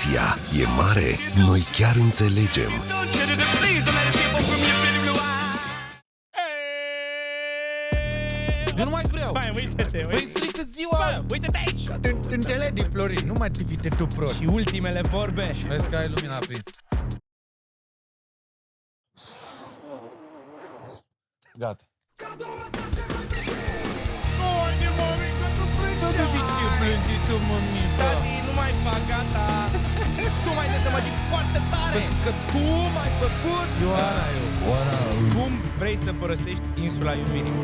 Emoția e mare, noi chiar înțelegem. Eu nu mai vreau. Bai, uite-te, Păi strică ziua. uite-te aici! Înțelegi, Florin, nu mai divite tu prost. Și ultimele vorbe. Vezi că ai lumina aprins. Gata. Haide, mămică, tu plângi. De ce plângi tu, mămică? Tati, nu mai fac, gata! Tu mai trebuie să mă zic foarte tare! Pentru că tu m-ai făcut. Ioana, Ioana. Cum vrei să părăsești insula iubirii?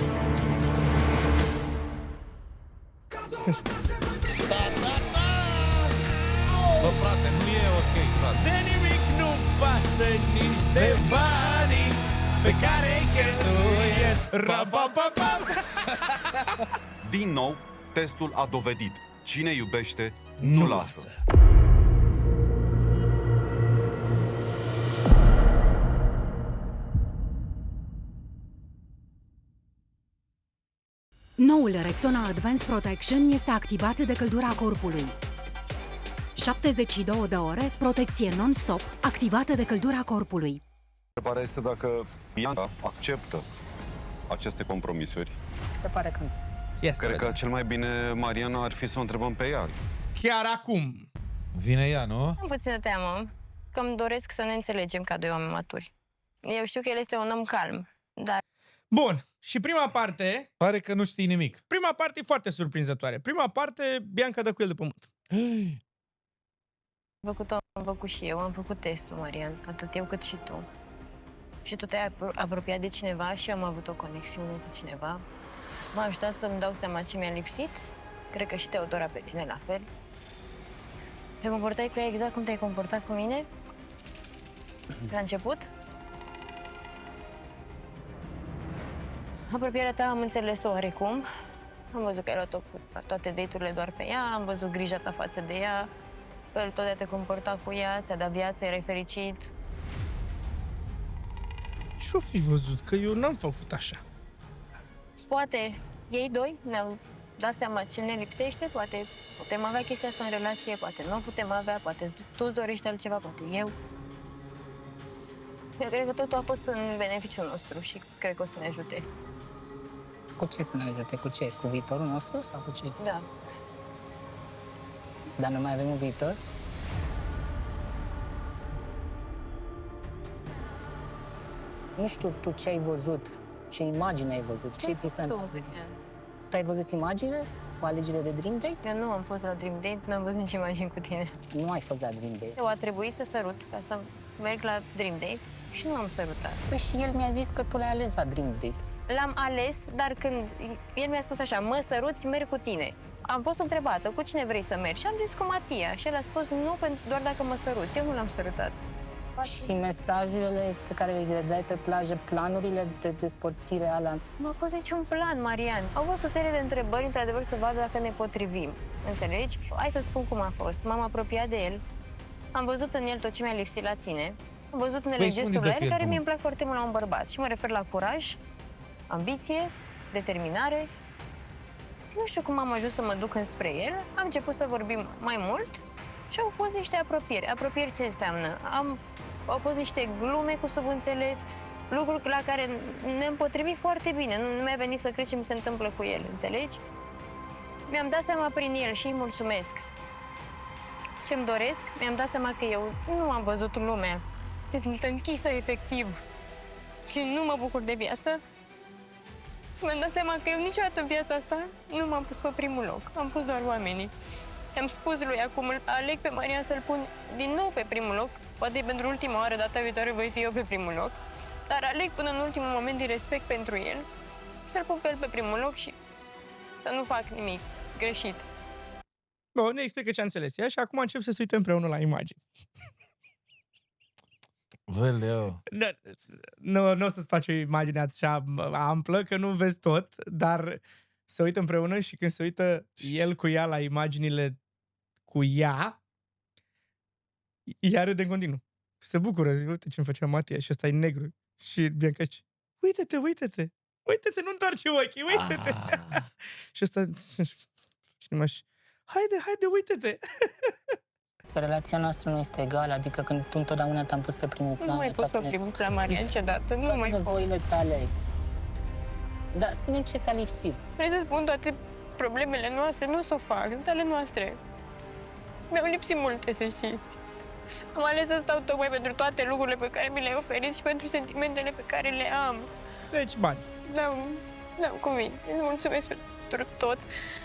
Bă, frate, nu e ok, frate. De nimic nu pasă nici de banii pe care îi cheltuiesc. Ra-pa-pa-pam! Din nou, testul a dovedit. Cine iubește, nu lasă. Noul Rexona Advanced Protection este activat de căldura corpului. 72 de ore, protecție non-stop, activată de căldura corpului. Întrebarea este dacă Bianca acceptă aceste compromisuri. Se pare că nu. Yes. Cred că cel mai bine, Mariana, ar fi să o întrebăm pe ea. Chiar acum. Vine ea, nu? Am puțină teamă că îmi doresc să ne înțelegem ca doi oameni maturi. Eu știu că el este un om calm, dar Bun. Și prima parte, Pare că nu știi nimic. prima parte e foarte surprinzătoare. Prima parte, Bianca dă cu el de pământ. am făcut și eu, am făcut testul, Marian, atât eu cât și tu. Și tu te-ai apropiat de cineva și am avut o conexiune cu cineva. M-a ajutat să-mi dau seama ce mi-a lipsit. Cred că și Teodora pe tine la fel. Te comportai cu ea exact cum te-ai comportat cu mine? La început? Apropierea ta am înțeles-o oarecum. Am văzut că ai luat toate date-urile doar pe ea, am văzut grija ta față de ea. El totdeauna te comporta cu ea, ți-a dat viață, erai fericit. Ce-o fi văzut? Că eu n-am făcut așa. Poate ei doi ne-au dat seama ce ne lipsește, poate putem avea chestia asta în relație, poate nu o putem avea, poate tu îți dorești altceva, poate eu. Eu cred că totul a fost în beneficiul nostru și cred că o să ne ajute. Cu ce să ne ajute? Cu ce? Cu viitorul nostru sau cu ce? Da. Dar nu mai avem un viitor? Nu știu tu ce ai văzut, ce imagine ai văzut, ce ți se întâmplă. Tu ai văzut imaginile cu alegerile de Dream Date? Eu nu am fost la Dream Date, n-am văzut nici imagini cu tine. Nu ai fost la Dream Date. Eu a trebuit să sărut ca să merg la Dream Date și nu am sărutat. Păi și el mi-a zis că tu l-ai ales la Dream Date. L-am ales, dar când el mi-a spus așa, mă săruți, merg cu tine. Am fost întrebată, cu cine vrei să mergi? Și am zis cu Matia. Și el a spus, nu, doar dacă mă săruți. Eu nu l-am sărutat. Și mesajele pe care le dai pe plajă, planurile de despărțire alea. Nu a fost niciun plan, Marian. Au fost o serie de întrebări, într-adevăr, să vadă dacă ne potrivim. Înțelegi? Hai să spun cum a fost. M-am apropiat de el, am văzut în el tot ce mi-a lipsit la tine, am văzut unele Păi, gesturi la el care mi-e plac foarte mult la un bărbat. Și mă refer la curaj, ambiție, determinare. Nu știu cum am ajuns să mă duc înspre el. Am început să vorbim mai mult și au fost niște apropieri. Apropieri ce înseamnă? Au fost niște glume cu subînțeles, lucruri la care ne-am potrivit foarte bine. Nu mi-a venit să cred ce mi se întâmplă cu el, înțelegi? Mi-am dat seama prin el și îi mulțumesc. Ce-mi doresc, mi-am dat seama că eu nu am văzut lumea. Și sunt închisă efectiv. Și nu mă bucur de viață. Mi-am dat seama că eu niciodată în viața asta nu m-am pus pe primul loc. Am pus doar oamenii. I-am spus lui acum, îl aleg pe Marian să-l pun din nou pe primul loc. Poate pentru ultima oară, data viitoare, voi fi eu pe primul loc. Dar aleg până în ultimul moment din respect pentru el să-l pun pe el pe primul loc și să nu fac nimic greșit. Bun, ne explică ce a înțeles ea și acum încep să se uite împreună la imagini. Văleu. Nu o să-ți faci o imagine așa amplă, că nu vezi tot, dar se uită împreună și când se uită el cu ea la imaginile cu ea, ea râde în continuu. Se bucură, zic, uite ce-mi făcea Matia și ăsta e negru. Și Bianca zice, uite-te, uite-te, uite-te, nu întoarce ochii, uite-te. Și ăsta, și numai, haide, uite-te. că relația noastră nu este egală, adică când tu întotdeauna te-am pus pe primul plan. Nu mai pus pe primul plan, Maria, niciodată. Nu mai fost. Nevoile tale. Da, spune-mi ce ți-a lipsit. Vrei să spun toate problemele noastre? Nu o să o fac, sunt ale noastre. Mi-au lipsit multe, să știți. Am ales să stau tocmai pentru toate lucrurile pe care mi le-ai oferit și pentru sentimentele pe care le am. Deci, bani. N-am cuvinte. Îți mulțumesc pentru tot.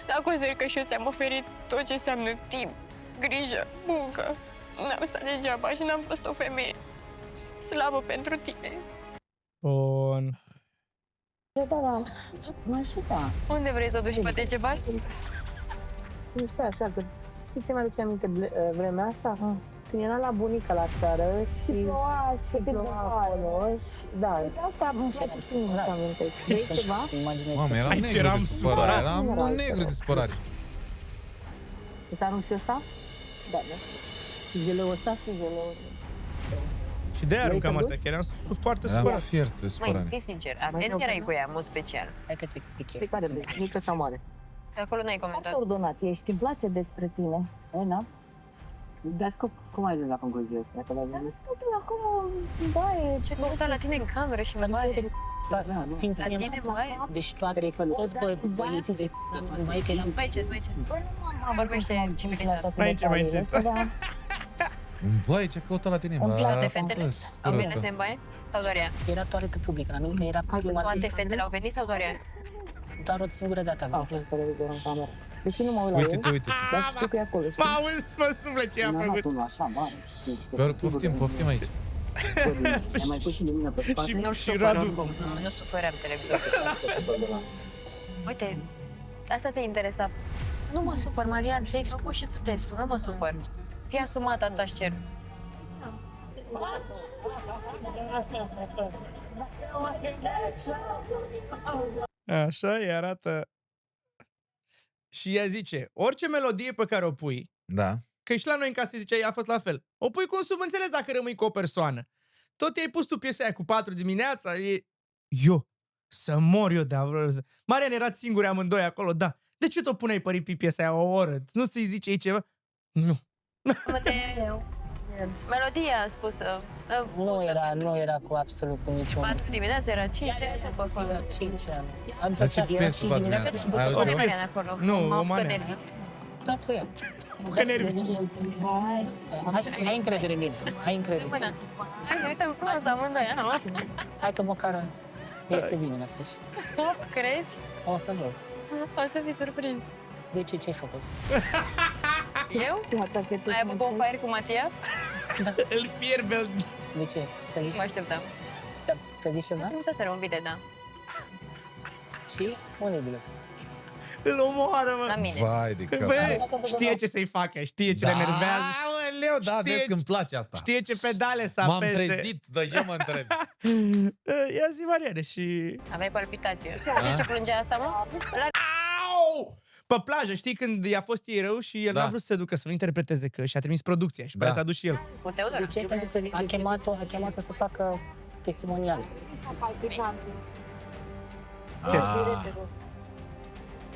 Dar consider că și eu ți-am oferit tot ce înseamnă timp, grijă, muncă. N-am stat degeaba și n-am fost o femeie slabă pentru tine. Bun. Da, mă ajută. Unde vrei să duci pe Decebal? Se mișcă așa, că știi ce mi-aduce aminte vremea asta? Când eram la bunica la țară și ploua acolo și da. Asta îmi face și mult aminte. Vrei ceva? Mamă, eram Aici negru eram de supărare. supărat. Eram negru de supărare. Îți arunc și ăsta? Da. Și geleu ăsta? Și geleu. Și de-aia Vrei să aruncam asta, duci? că eram foarte Eram supărat. fiert de Măi, supărare. fii sincer, atent erai cu ea, în mod special. Hai că-ți explic eu. Pe care vrei, mică sau mare? De acolo n-ai Foarte comentat. ordonat ești, îmi place despre tine. Da? Dar cum ai ajuns la concluzia asta? Că l-ai zis? Totul acolo, baie. Ce căuta la tine în cameră și mă baie. Da, La tine, baie? deci toți băieții de băieți că Mai ce, mai ce? Vorbește civilizat. Mai încet. Băi, ce căuta la tine, mă? Toate Am fetele înțeles, au venit curătă. în baie? Sau doar ea? era toaletă publică, la mine că era Toate fetele au venit sau doar ea? doar o singură dată am venit. Deși nu mă uit la Uite-te, el, uite-te. dar știu că e acolo. știi? M-a uns pe suflet ce a făcut. unul așa, mare. Doar poftim aici. Ai mai pus și lumină pe spate? Nu Și Radu. Nu sufăream televizorul. Uite, asta te interesa. Nu mă supăr, Marian, ți-ai făcut și testul, nu mă supăr. Fii asumat, atâta-și cer. Așa îi arată. Și ea zice, orice melodie pe care o pui, Da. că și la noi în casă zicea, ea a fost la fel. O pui cu un subînțeles dacă rămâi cu o persoană. Tot i-ai pus tu piesa aia cu 4 dimineața, eu, să mor eu de avră. Marian, erați singuri amândoi acolo, da. De ce tot puneai pe piesa aia o oră? Nu să-i zici ei ceva? Nu. Melodia spusă. Nu era cu absolut cu niciun. 4 dimineața era 5 după filmă. 5 ani. Dar ce piesă toată lumea? Ai O auzit-o? piesă. acolo. Nu, M-au o manea. făcut nervii. Dar cu ea. Că nervi. Ai încredere în mine. Ai încredere. Până. Hai, ne uităm cum asta amândoi, aha. Hai că măcar iese bine la sfârșit. Crezi? O să văd. O să fii surprins. De ce-ai făcut? Eu? Ai avut bonfire cu Matia? Îl fierbe. De ce? Ți-a zis, Mă așteptam. ți-a zis ceva? Nu să un bilet, da. Și? Unde e bilet? Îl omoară, mă. La mine. Vai de cap. Bă, știe ce să-i facă, știe ce le enervează. Aoleu, da, Știe vezi că îmi place asta. Știe ce pedale să M-am apese. trezit, de ce mă întreb? Ia zi, Mariane, și... Aveai palpitație. De ce plângea asta, mă? Au! Pe plajă, știi când i-a fost ei rău și el Da. n-a vrut să se ducă, să nu interpreteze, că și-a trimis producția și pe aia Da. s-a dus și el. Cu Teodor? De ce? Pentru că a chemat-o să facă testimonial.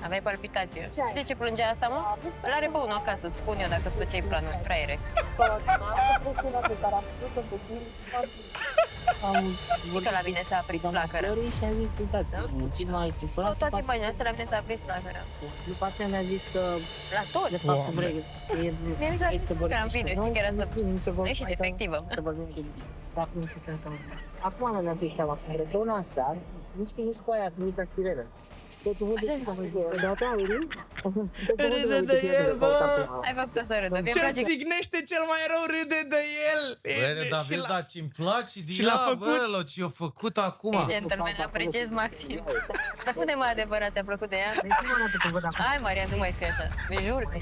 Aveai palpitație. Și de ce plângea asta, mă? Îl are pe unul acasă, îți spun eu dacă îți făceai planuri, fraiere. Că la mine s-a aprins flacăra. Și a zis, uitați, Toate banii astea la mine s-a aprins flacăra. după aceea mi-a zis că La tot. de fapt Doamne. vrei. Mie mi s-a zis că eram bine, știi că era să... Ești defectivă. Să vorbim de acum nu se întâmplă. Acum nu ne-am piștea la care dona asta, nici cu aia cu mica sirena. Râde de el, bă! Ai făcut-o să râdă. Mie îmi Ce place jignește cel mai rău râde de el! Băi, dar Și vezi, la- dar ce-mi place și l-a făcut. Diablo, ce-a făcut acum. E gentleman, apreciez maxim. Dar cum de mai adevărat ți-a plăcut de ea? Hai, Maria, nu mai fi așa. Îmi jur că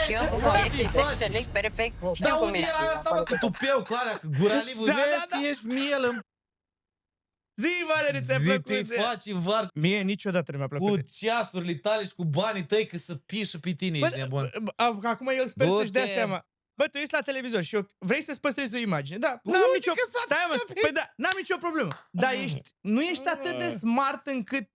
și eu cu proiecte, te înțelegi perfect. Știu Dar cum unde e. era asta, mă, că tupeu cu alea, cu guralivul, Da, vezi da, că da. ești miel în Zi, Valerii, ți-a zi, te plăcut? faci în vars Mie niciodată nu mi-a cu plăcut. ceasurile tale și cu banii tăi că să pișă pe tine, ești nebun. Acum el sper Du-te. să-și dea seama. Bă, tu ești la televizor și eu, vrei să-ți păstrezi o imagine. Da, n-am Uite nicio... că s-a Stai, mă, așa păi da, n-am nicio problemă. Dar nu ești atât de smart încât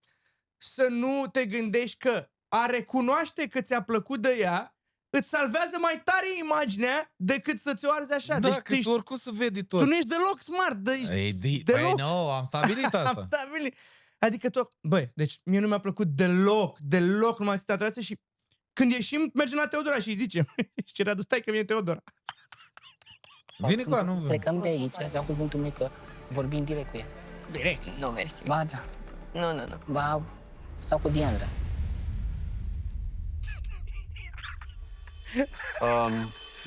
să nu te gândești că a recunoaște că ți-a plăcut de ea îți salvează mai tare imaginea decât să ți-o arzi așa. Da, Deci că oricum se vede tot. tu nu ești deloc smart. Păi deloc. nu, am stabilit asta. Am stabilit. Adică tu, băi, deci mie nu mi-a plăcut deloc, nu m-am simțit atrasă și când ieșim, mergem la Teodora și îi zicem. Și Radu, stai că vine Teodora. Vine cu ea, nu vine. Plecăm de aici, azi au cuvântul meu că vorbim direct cu ea. Direct. Nu, mersi. Ba, da. Nu. Ba, sau cu Diandra.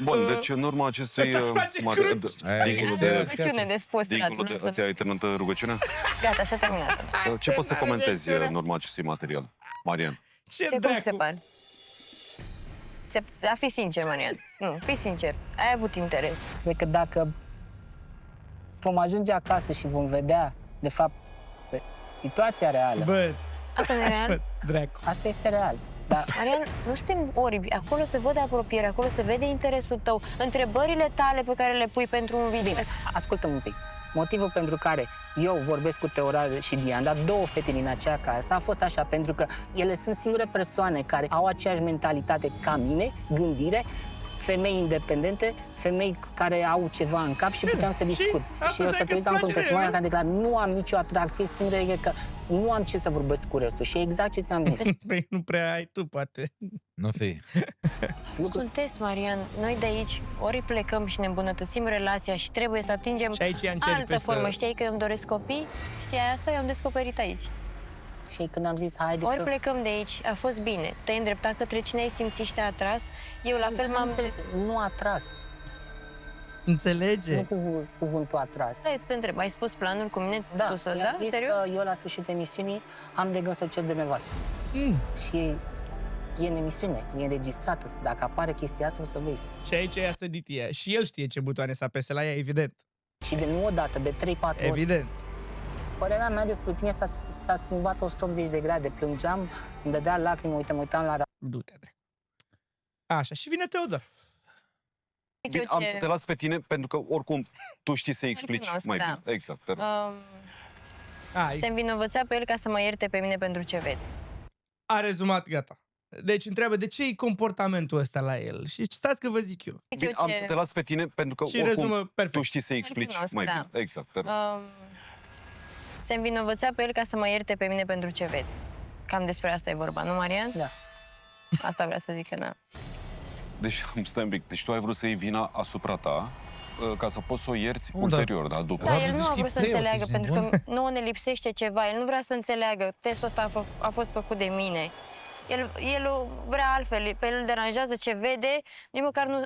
Bun, deci în urma acestui... Asta face dincolo de... Rugăciune de spus, Dincolo de... Radu. Ți-ai terminat rugăciunea? Gata, așa terminat. Ce poți să comentezi în urma acestui material, Marian? Ce Ce cum se dracu? pare? A fi sincer, Marian. Nu, fi sincer. Ai avut interes. Cred că dacă vom ajunge acasă și vom vedea, de fapt, situația reală, Bă, Asta nu e real? bă, dracu. asta este real. Dar Marian, nu suntem oribi. Acolo se vede apropiere, acolo se vede interesul tău, întrebările tale pe care le pui pentru un video. ascultă-mă un pic. Motivul pentru care eu vorbesc cu Teodora și Diandra, două fete din acea casă, a fost așa, pentru că ele sunt singure persoane care au aceeași mentalitate ca mine, gândire, femei independente, femei care au ceva în cap și puteam să discut. asta Și eu înseamnă să că te îți am place pe de persoana ele, care declar, nu am nicio atracție, singură e că nu am ce să vorbesc cu restul. Și exact ce ți-am zis. Păi nu prea ai tu, poate. Nu fi. Un test, Marian. Noi de aici ori plecăm și ne îmbunătățim relația și trebuie să atingem Și aici ea încerce altă formă. să... Știai că eu îmi doresc copii? Știai asta? Eu am descoperit aici. Și când am zis, haide Ori că... plecăm de aici, a fost bine. Te-ai îndreptat către cine ai simțit și te-a atras. Eu la fel m-am... înțeles, nu atras. Înțelege? Nu cuvântul atras. Stai, te întreb, ai spus planul cu mine? Da, Tu să, i-am zis Serios? că eu la sfârșitul emisiunii am de gând să o cer de nevastă. Și e în emisiune, e înregistrată. Dacă apare chestia asta, o să vezi. Și aici ea sădit ea. Și el știe ce butoane să apese la ea, evident. Și de nu o dată, de 3-4 ori. Evident. Părerea mea despre tine s-a schimbat 180 de grade. Plângeam, îmi dădea lacrimi, uite, mă uitam la... Du-te, dracu. Așa, și vine Teodor. Zic eu Am ce- să te las pe tine, pentru că oricum tu știi să explici Recunosc, mai da. bine. Exact. te rog. Se învinovățea pe el ca să mă ierte pe mine pentru ce vede. A rezumat, gata. Deci întreabă de ce e comportamentul ăsta la el. Și stați că vă zic eu. Zic Bine, eu am ce- să te las pe tine, pentru că Și oricum rezumă perfect. tu știi să explici Recunosc, mai da. bine. Exact. te rog. Se învinovățea pe el ca să mă ierte pe mine pentru ce vede. Cam despre asta e vorba, nu, Marian? Da. Asta vrea să zic, da. Deci, stai un pic, deci tu ai vrut să iei vina asupra ta ca să poți să o ierți Bun, dar- ulterior, da? După. Da, Radu el nu zici a că e vrut să preot, înțeleagă, ești pentru nebun? că nouă ne lipsește ceva. El nu vrea să înțeleagă. Testul ăsta a fost făcut de mine. El vrea altfel, pe el îl deranjează ce vede, nici măcar nu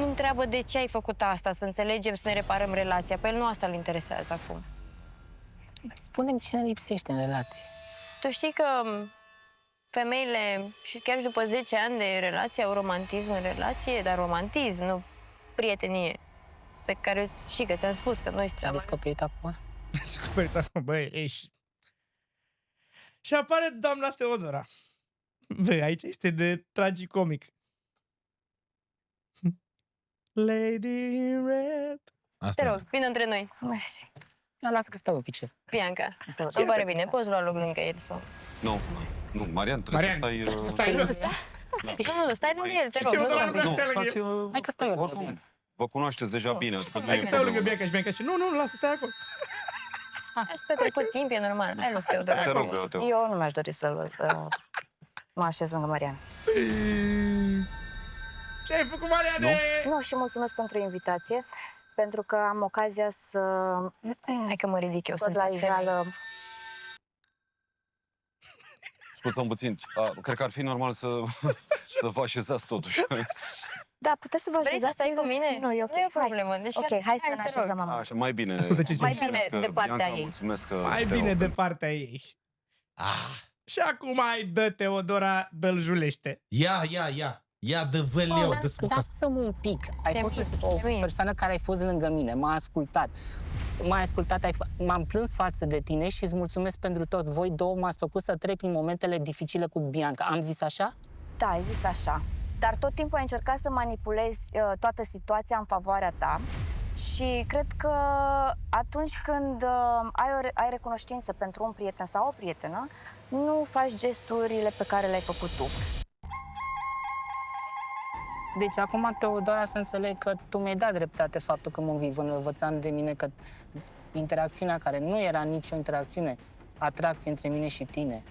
întreabă de ce ai făcut asta, să înțelegem, să ne reparăm relația. Pe el nu asta îl interesează acum. Spune-mi cine lipsește în relație. Tu știi că femeile, și chiar și după 10 ani de relație, au romantism în relație, dar romantism, nu prietenie, pe care știi că ți-am spus că noi Ce-a suntem... descoperit acum? Descoperit acum, băi, ești. Și apare doamna Teodora. Băi, aici este de tragicomic. Lady in red. Asta Te e. rog, vină între noi. Mersi. Da, lasă că stau în picioare. Bianca, îmi pare bine, poți lua loc lângă el sau... Nu, nu, Marian, trebuie Marian, să stai... să stai lângă. Nu, stai lângă el, te rog. Teodora, nu nu, te Nu, stai lângă stați... Hai că stau eu lângă Oricum, vă cunoașteți deja bine. adică nu Hai că e stau lângă problemă. Bianca și Bianca zice, nu, lasă, stai acolo. Ați petrecut timp, e normal. Hai loc, Teodora. Te rog, te rog. Eu nu mi-aș dori să mă așez lângă Marian. Ce ai făcut, Mariane? Nu, și mulțumesc pentru invitație, pentru că am ocazia să Hai că mă ridic eu, scot sunt la femeie. iveală. Scuze-mă puțin, cred că ar fi normal să vă așezați totuși. Da, puteți să vă Vrei să așezați? stai cu mine? Nu, e ok. Nu e o Hai. problemă. Deci Ok, chiar- hai să ne te rog. așezăm, mama. Așa, mai bine. Ascultă ce zice. Mai bine Mulțumesc, de partea Bianca, ei. mulțumesc că Mai te bine rog, de partea ei. Și acum ai dă Teodora, dă-l julește. Ia, dă-vă leu, să spun că... Lasă-mă un pic. Ai Te-am fost zis, o te-am persoană care ai fost lângă mine, m-a ascultat. M-ai ascultat, m-am plâns față de tine și îți mulțumesc pentru tot. Voi două m-ați făcut să trec prin momentele dificile cu Bianca. Am zis așa? Da, ai zis așa. Dar tot timpul ai încercat să manipulezi toată situația în favoarea ta și cred că atunci când ai recunoștință pentru un prieten sau o prietenă, nu faci gesturile pe care le-ai făcut tu. Deci acum, Teodora, să înțeleg că tu mi-ai dat dreptate faptul că mă învățam de mine că interacțiunea care nu era nicio interacțiune, atracție între mine și tine.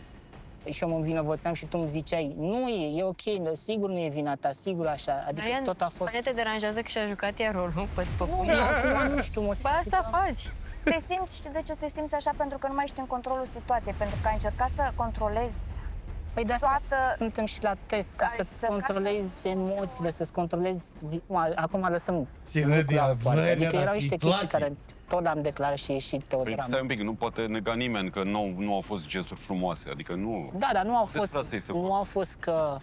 Și eu mă învinovățeam și tu îmi ziceai, nu e ok, sigur nu e vina ta, sigur așa. Adică Marian, tot a fost... poate te deranjează că și-a jucat ea rolul pe păpune? Acum nu știu, mă Bă, asta faci. Te simți, știi de ce te simți așa? Pentru că nu mai ești în controlul situației, pentru că ai încercat să controlezi. Păi de asta toată- suntem și la test, ca să-ți să- controlezi emoțiile, să-ți controlezi... Acum lăsăm... Ce râdea, bă, Adică Elena, erau îi niște place. chestii care tot le-am declarat și Păi Teodora. stai un pic, nu poate nega nimeni că nu au fost gesturi frumoase, adică nu... Da, dar nu au Despre fost, asta este nu vorba. au fost că...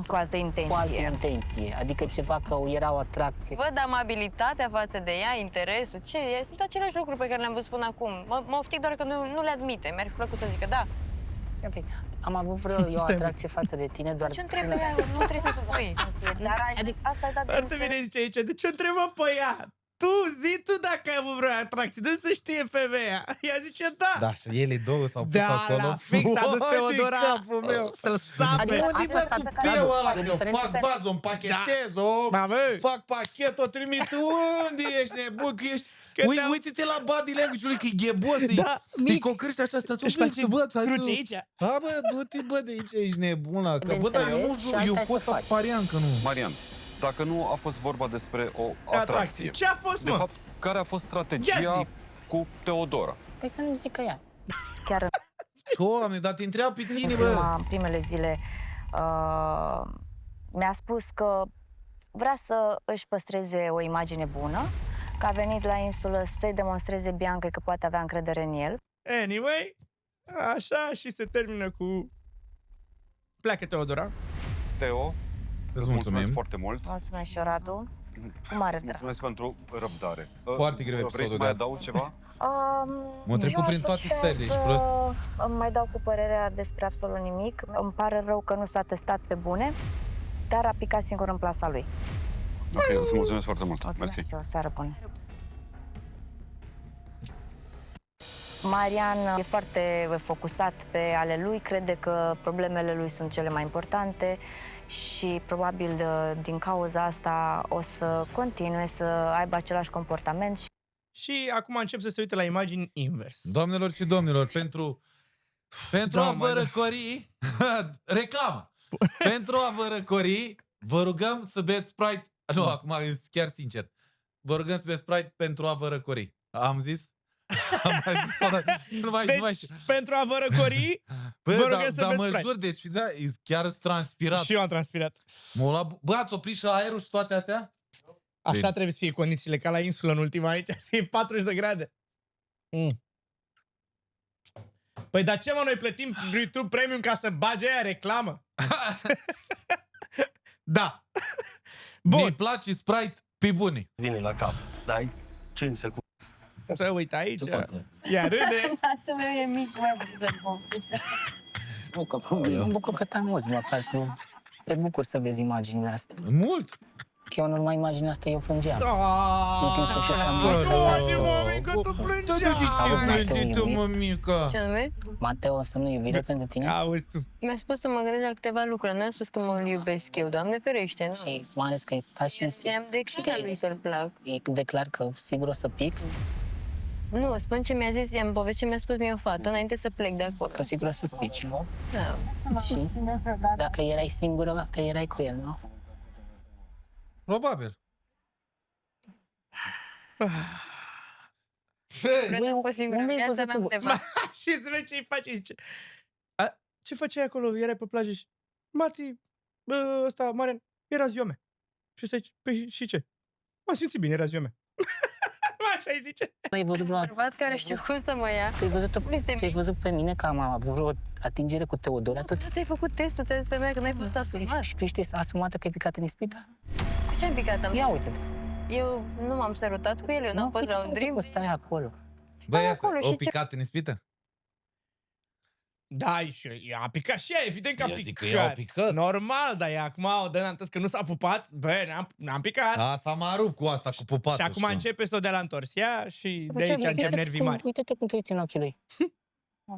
Cu altă intenție. Cu altă intenție, adică ceva că era o atracție. Văd amabilitatea față de ea, interesul, ce e? Sunt aceleași lucruri pe care le-am văzut până acum. Mă oftic doar că nu le admite. Mi-ar fi plăcut să zică da. Sempre. Am avut vreo eu atracție față de tine doar... Ce întreb ea? Nu trebuie să spui. Dar Adică- asta ai dat Foarte bine zice aici, de ce întrebăm pe ea? Tu, zi tu dacă ai avut vreo atracție, nu să știe femeia. Ea zice da. Da, și ele două s-au pus Da, acolo. la fix a dus Uai, de Teodora capul meu. să-l sape. Adică Unde asta bă s-a tu pe pe care- ăla, e o că diferență fac să- bază, împachetez-o, Da, bă. fac pachet, o trimit. Unde ești nebun, că ești... Că te-am- Uite-te la body language-ului, că e ghebos, Da, îi mic. concrește așa, stați un Își pic, face bă, stai cruce tu. aici. Da, bă, du-te, bă, de aici, ești nebună. Că, De bă, dar eu nu înțeles și eu asta fost să faci. aparian, că nu. Marian, dacă nu a fost vorba despre o Atracție. atracție, Ce a fost, de mă? fapt, care a fost Ia strategia zi. cu Teodora? Păi să nu zică ea. chiar Doamne, dar te întreabă pe tine, în bă. primele zile mi-a spus că vrea să își păstreze o imagine bună, că a venit la insulă să-i demonstreze Bianca că poate avea încredere în el. Anyway, așa și se termină cu... Pleacă Teodora. Teo, Îți mulțumesc mulțumim. foarte mult. Mulțumesc și eu, Radu. Cu mare Îți drag. mulțumesc pentru răbdare. Foarte greu Vrei episodul să de mai azi. adaug ceva? M-a trecut Eu prin aș toate putea stele, ești să prost. îmi mai dau cu părerea despre absolut nimic. Îmi pare rău că nu s-a testat pe bune, dar a picat singur în plasa lui. Ok, îți mulțumesc foarte mult. Mulțumesc Mersi. și o seară bună. Marian e foarte focusat pe ale lui, crede că problemele lui sunt cele mai importante și probabil din cauza asta o să continue să aibă același comportament. Și acum încep să se uite la imagini invers. Doamnelor și domnilor, pentru a Doamne, vă da. răcori, reclamă, pentru a vă răcori, vă rugăm să beți Sprite, nu, acum e chiar sincer, vă rugăm să beți Sprite pentru a vă răcori. Am zis? Am mai zis o dată. Nu mai Deci, pentru a vă răcori, Bă, vă rugăm să dar beți mă Sprite. jur, deci da, e chiar transpirat. Și eu am transpirat. Bă, ați oprit și aerul și toate astea? Așa Bine. trebuie să fie condițiile, ca la insulă în ultima aici, să fie 40 de grade. Păi dar ce mă, noi plătim YouTube Premium ca să bage aia reclamă? Da. Mi-i Bun. place Sprite pe bune. Vine la cap. Dai 5 secunde. Să uite aici. Se poate. Ia râde. Asta meu e mic, mai puțin să Nu, că mă bucur că te amuzi, măcar că te bucur să vezi imaginile astea. Mult. Că eu în urma imaginea asta eu plângeam. În timp ce Aaaa. plecam Bă, mai mămică, tu plângeai. Auzi, Mateo, plângită, iubit? mămică? Ce anume? Mateo, înseamnă iubire pentru tine? Auzi tu. Mi-a spus să mă gândesc la câteva lucruri. Nu am spus că mă iubesc eu, Doamne ferește, nu. Și mai ales că e ca și în I-am și declarat că ai lui zis, să-l plac. e declar că sigur o să pic, Nu, spun ce mi-a zis, i-am povestit ce mi-a spus mie o fată înainte să plec de acolo. că sigur o să pici, nu? Da. Și dacă erai singură, că erai cu el, nu? Probabil. Nu e imposibil. unde ai Viața văzut mea tu? undeva. Și să vezi ce-i face. Zice, ce făceai acolo? Erai pe plajă și... Mati, ăsta, Marian, era ziua mea. Și să zice, păi și ce? M-am simțit bine, era ziua mea. Așa îi zice. Tu ai văzut vreo... Bărbat care știu cum să mă ia. Tu ai văzut, Nu este tu ai văzut pe mine că am avut vreo atingere cu Teodora? Tu ți-ai făcut testul, ți-ai zis femeia că n-ai fost asumat. Și tu ești asumată că ai picat în ispită? Cu ce am picat? Ia uite-te. Eu nu m-am sărutat cu el, eu n-am fost la un drink. Stai acolo. Băi, asta, acolo și o ce- picat în ispită? Da, și a picat și ea, evident că a Ia picat. zic că ea a picat. Normal, dar ea acum o dă întâi că nu s-a pupat. Bă, n-am picat. Asta m-a rupt cu asta, cu pupatul. Și acum știu. începe să o dea la întors ea și de Ce- aici încep uite-te nervii cum- mari. Uite-te cum te uiți în ochii lui.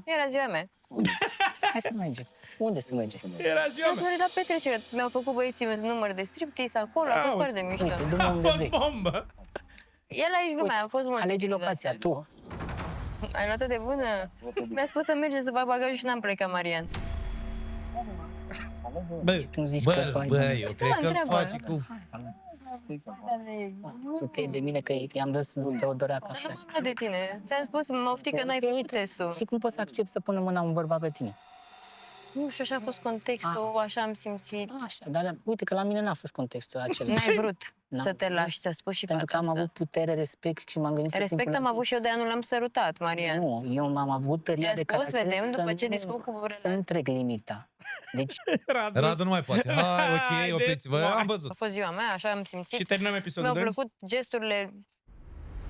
Era ziua mea. Hai să mergem. Unde să mergem? Era ziua Am mea. sorit la petrecere. Mi-au făcut băieții un număr de striptease acolo, a fost Auzi. foarte mișto. Uite, dă-mă A unde fost vrei. bombă. El aici lumea, a fost mult. Alegi locația, tu. Ai luat-o de bună? Mi-a spus să mergem să fac bagajul și n-am plecat, Marian. Tu zici că faci. eu cred că îl întreabă. face cu... Tu te iei de mine că i-am dus deodorat Dar așa. nu m-am luat de tine. Ți-am spus, mofti că n-ai făcut testul. Și cum poți să accepti să pună mâna un bărbat pe tine? Nu știu, așa a fost contextul, așa am simțit. Așa, dar uite că la mine n-a fost contextul acela. N-ai vrut N-am să te vrut. lași, ți-a spus și Pentru că am fata avut asta. putere, respect și m-am gândit tot Respect timpul am la avut și eu, de anul l-am sărutat, Marian. Nu, eu m-am avut tăria I-a de spus, caracter vedem, să după ce nu- discut cu să nu trec limita. Deci, Radu nu mai poate. Hai, ok, Haideți, opriți-vă, mă. am A văzut. fost ziua mea, așa am simțit. Și terminăm episodul Mi-au 2. plăcut gesturile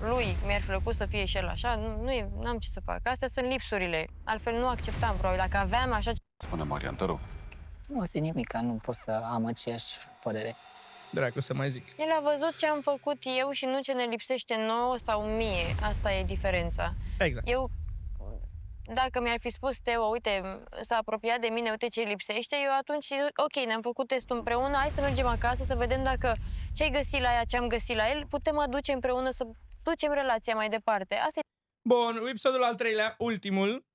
lui, mi-ar plăcut să fie și el așa, n-am ce să fac. Astea sunt lipsurile, altfel nu acceptam, probabil. Dacă aveam așa Spune Marian, te rog. nu este nimic, nu pot să am aceeași părere. Dracu să mai zic. El a văzut ce am făcut eu și nu ce ne lipsește nouă sau mie. Asta e diferența. Exact. Eu, dacă mi-ar fi spus Teo, uite, s-a apropiat de mine, uite ce îi lipsește, eu atunci, ok, ne-am făcut testul împreună, hai să mergem acasă să vedem dacă ce ai găsit la ea, ce am găsit la el, putem aduce împreună să ducem relația mai departe. Asta e. Bun, episodul al treilea, ultimul.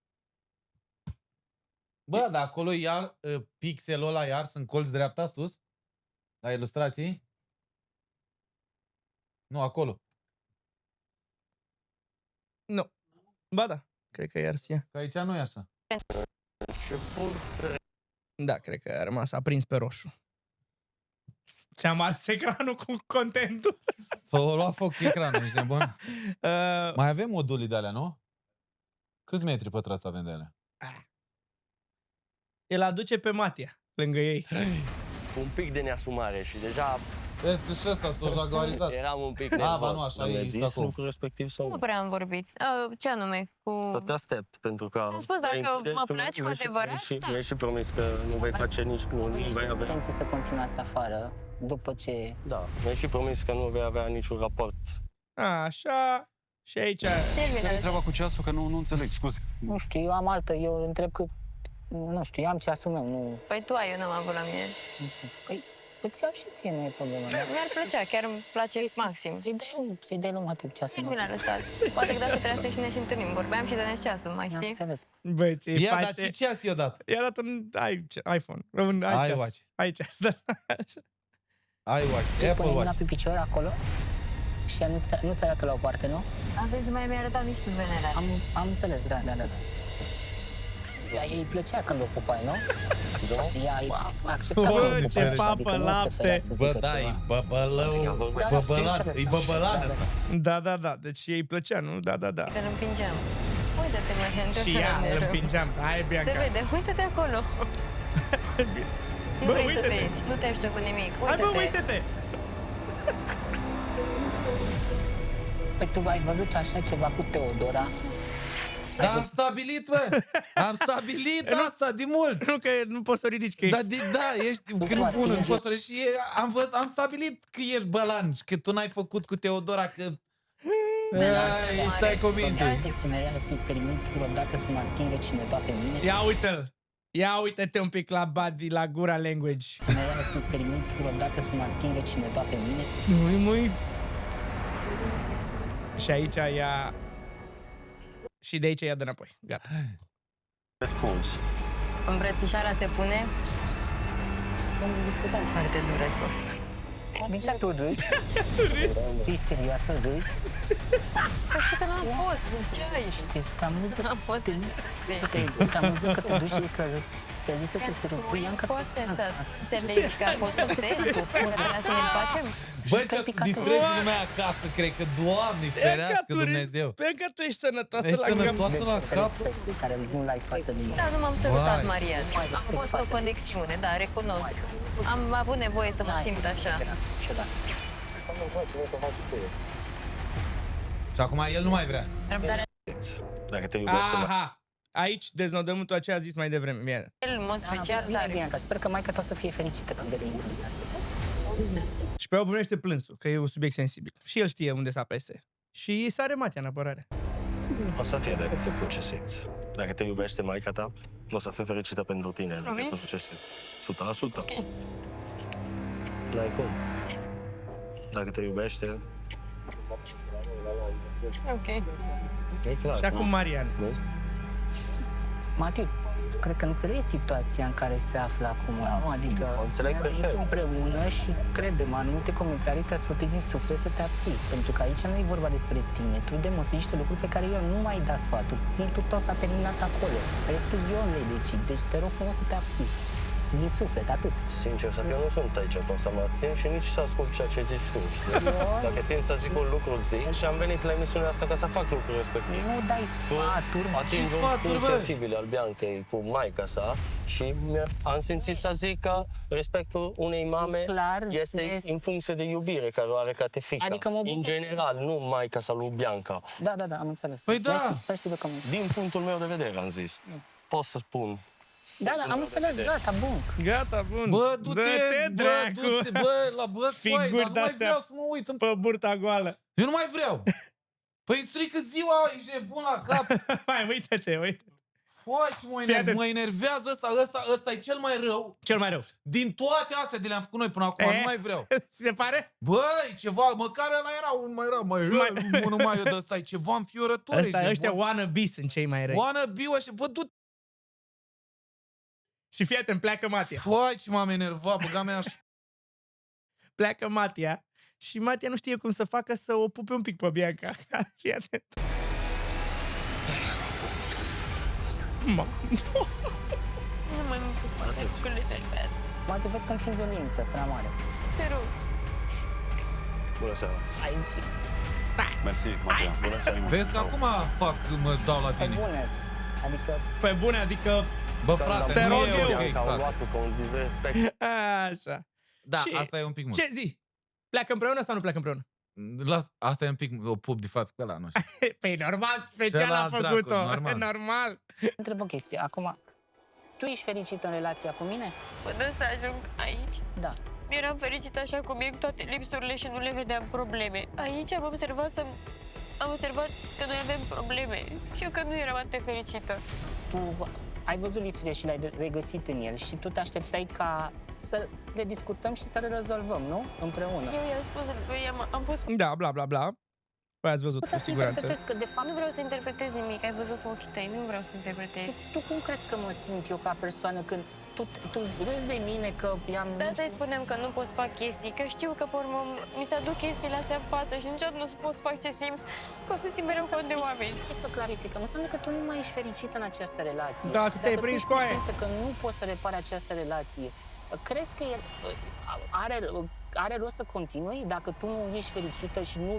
Bă, dar acolo iar, pixelul ăla iar sunt colț dreapta sus? La ilustrații? Nu, acolo. Nu. Ba da, cred că e Arsia. Că aici nu e așa. Da, cred că a rămas aprins pe roșu. Ți-am ars ecranul cu contentul. S-a luat foc ecranul, ești nebun? Uh, Mai avem modulii de alea, nu? Câți metri pătrați avem de alea? El aduce pe Matia lângă ei. Un pic de neasumare și deja Vezi că și ăsta s-a jaguarizat. eram un pic A, nervos. ba nu, așa Mi-a e zis acolo. lucrul respectiv sau Nu nu? prea am vorbit. Ce anume? Să te aștept, pentru că... Am spus, dacă închideți mă că place cu mi-ai și- adevărat, da. Mi-ai și promis că nu vei face nici... Nu vei avea... Intenție să continuați afară după ce... Da, mi-ai și promis că nu vei avea niciun raport. Așa. Și aici... Termină. Treaba cu ceasul, că nu înțeleg, scuze. Nu știu, eu am altă, eu întreb că... Nu știu, eu am ceasul meu, nu... Păi tu ai, eu n-am avut la mine. Păi, îți iau și ție, nu e problema. Mi-ar plăcea, chiar îmi place maxim. Să-i dai lui Matei ceasul Nu meu. mi l-a lăsat. Poate că dacă trebuia să ne și întâlnim. Vorbeam și de ceasul, mai Am știi? înțeles. Băi, ce Ia, dar face? ce ceas i-a dat? I-a dat un iPhone. Un iWatch. iCeas, da. iWatch, Pune Apple mâna Watch. pe picior acolo și nu-ți arată la o parte, nu? Aveți mai mi-a arătat nici tu venele. Am înțeles, da. Dar ei plăcea când o pupai, nu? Ea accepta Bă, când o ce pupai, papă adică nu se lapte. ferea să Bă, zică da, ceva. e băbălău, Da, băbălan, înțeles, e băbălan da, da. ăsta. Da. Deci ei plăcea, nu? Da. Că îl împingeam. Uite-te, mă, Și ea îl împingeam. Hai, Se Bianca. vede, uite-te acolo. Nu Bă, vrei să uite-te. vezi, nu te aștept cu nimic. Hai, bă, Uite-te. uite-te. Păi tu ai văzut așa ceva cu Teodora? Dar am stabilit, bă! Am stabilit asta de mult! Nu, că nu poți să o ridici, că ești... Da, ești, că nu pun în postore și am stabilit că ești bălan și că tu n-ai făcut cu Teodora, că... Ai, stai cu minte. Să-i permit vreodată să mă atingă cineva pe mine? Ia uite-l. Ia uite-te un pic la body, la gura language. Să-i permit vreodată să mă atingă cineva pe mine? Nu, măi. Și aici ia... Și de aici ia de înapoi. Gata. Răspuns. Îmbrățișarea se pune. Am discutat foarte dur ai fost. Mica, tu râzi? Ești serioasă, râzi? Păi și că n-am fost, ce ai? Te-am văzut N-am fost. Te-am văzut că te duci, că ți-a zis să te sărui. Ianca, Poți să înțelegi că a fost un test? Trebuia să ne-l facem? Bă, ce să distrezi lumea acasă, cred că, Doamne, ferească Dumnezeu. Pentru că tu ești sănătoasă Ești la cap. sănătoasă la cap? respectul care nu-l ai față de mine. Da, nu m-am sărutat, Vai. Marian. A fost o conexiune, da, recunosc. Am avut nevoie să mă simt așa. Și acum el nu mai vrea. Dacă te iubește, Aha. Aici deznodământul aceea a zis mai devreme. Bine. El, în mod special, Bine, tare. Bianca, sper că maica ta să fie fericită când vede imaginea asta. Și pe o primește plânsul, că e un subiect sensibil. Și el știe unde să apese. Și sare Matia în apărare. O să fie de făcut ce simți. Dacă te iubește maica ta, o să fie fericită pentru tine. Dacă Promis? făcut ce simți. 100%. Ok. N-ai cum. Dacă te iubește, Ok. e clar. Și acum Marian. Vezi? Matiu, cred că înțelegi situația în care se află acum, nu? Adică O înțeleg perfect. împreună și credem, anumite comentarii te-a sfătuit din suflet să te abții. Pentru că aici nu e vorba despre tine. Tu demonstrezi niște lucruri pe care eu nu mai da sfatul. Punctul tău s-a terminat acolo. Restul eu le decid. Deci te rog frumos să te abții. Din suflet, atât. Sincer să fiu, nu sunt aici acum să mă abțin și nici să ascult ceea ce zici tu, știi? Dacă simt să zic un lucru, zic și am venit la emisiunea asta ca să fac lucrul respectiv. Nu dai sfaturi. Ating un punct sensibil al Biancăi cu maica sa și am simțit să zic că respectul unei mame este în funcție de iubire care o are ca fiica. Adică în general, nu maica sa lui Bianca. Da, am înțeles. Păi da! Mersi de comentariu. Din punctul meu de vedere, am zis. Pot să spun. Da, am înțeles, gata, bun. Gata, bun. Bă, du-te, dracu. du-te, bă, la bă, Figuri nu mai de-astea vreau să mă uit în... pe burta goală. Eu nu mai vreau. Păi îți strică ziua, ești nebun la cap. Hai, uite-te. Foi, ce mă enervează ăsta e cel mai rău. Cel mai rău. Din toate astea de le-am făcut noi până acum, nu mai vreau. Se pare? Băi, ceva, măcar ăla era un mai rău, nu mai eu de ăsta, e ceva înfiorător. Ăștia wannabe sunt cei mai răi. Wannabe ăștia, bă, du. Și fii atent, pleacă Matia. Foi, ce m-am enervat, băga mea așa. Pleacă Matia și Matia nu știe cum să facă să o pupe un pic pe Bianca. Fii atent. Nu mai mă pupa, pentru că le nervează. Matiu, vezi că îmi simți o limită prea mare. Te rog. Bună seara. Ai un pic. Mersi, Matia. Bună seara. Vezi că acum mă dau la Pe tine. bune. Adică... Pe bune, adică... Bă, frate, te nu rog e eu. ok, Bianca, au frate. luat-o ca un disrespect. Așa. Da, Ce? asta e un pic mult. Ce zi? Pleacă împreună sau nu pleacă împreună? Asta e un pic o pup de față cu ăla, nu știu. Păi normal, special Cela a făcut-o. dracu, Normal. Întreb o chestie. Acum, tu ești fericită în relația cu mine? Până să ajung aici, Da. eram fericită așa cum e, cu toate lipsurile și nu le vedeam probleme. Aici am observat că noi avem probleme și eu că nu eram atât de fericită. Tu ai văzut lipsurile și le-ai regăsit în el și tu te așteptai ca să le discutăm și să le rezolvăm, nu? Împreună. Eu i-am spus lui, am fost... Da, bla, bla, bla. Păi ați văzut, cu Puteți să siguranță. interpretezi că, de fapt, Nu vreau să interpretez nimic, ai văzut cu ochii tăi, nu vreau să interpretez. tu cum crezi că mă simt eu ca persoană când tu râzi de mine că i-am... De asta îi spunem că nu pot să fac chestii, că știu că, pe urmă, mi se aduc chestiile astea în față și niciodată nu pot să fac ce simt, că o să simt mereu cont de oameni. Hai să clarificăm. Înseamnă că tu nu mai ești fericită în această relație. Da, tu te-ai Dacă prins tu cu ești aia. conștientă că nu poți să repari această relație, crezi că are rost să continui dacă tu nu ești fericită și nu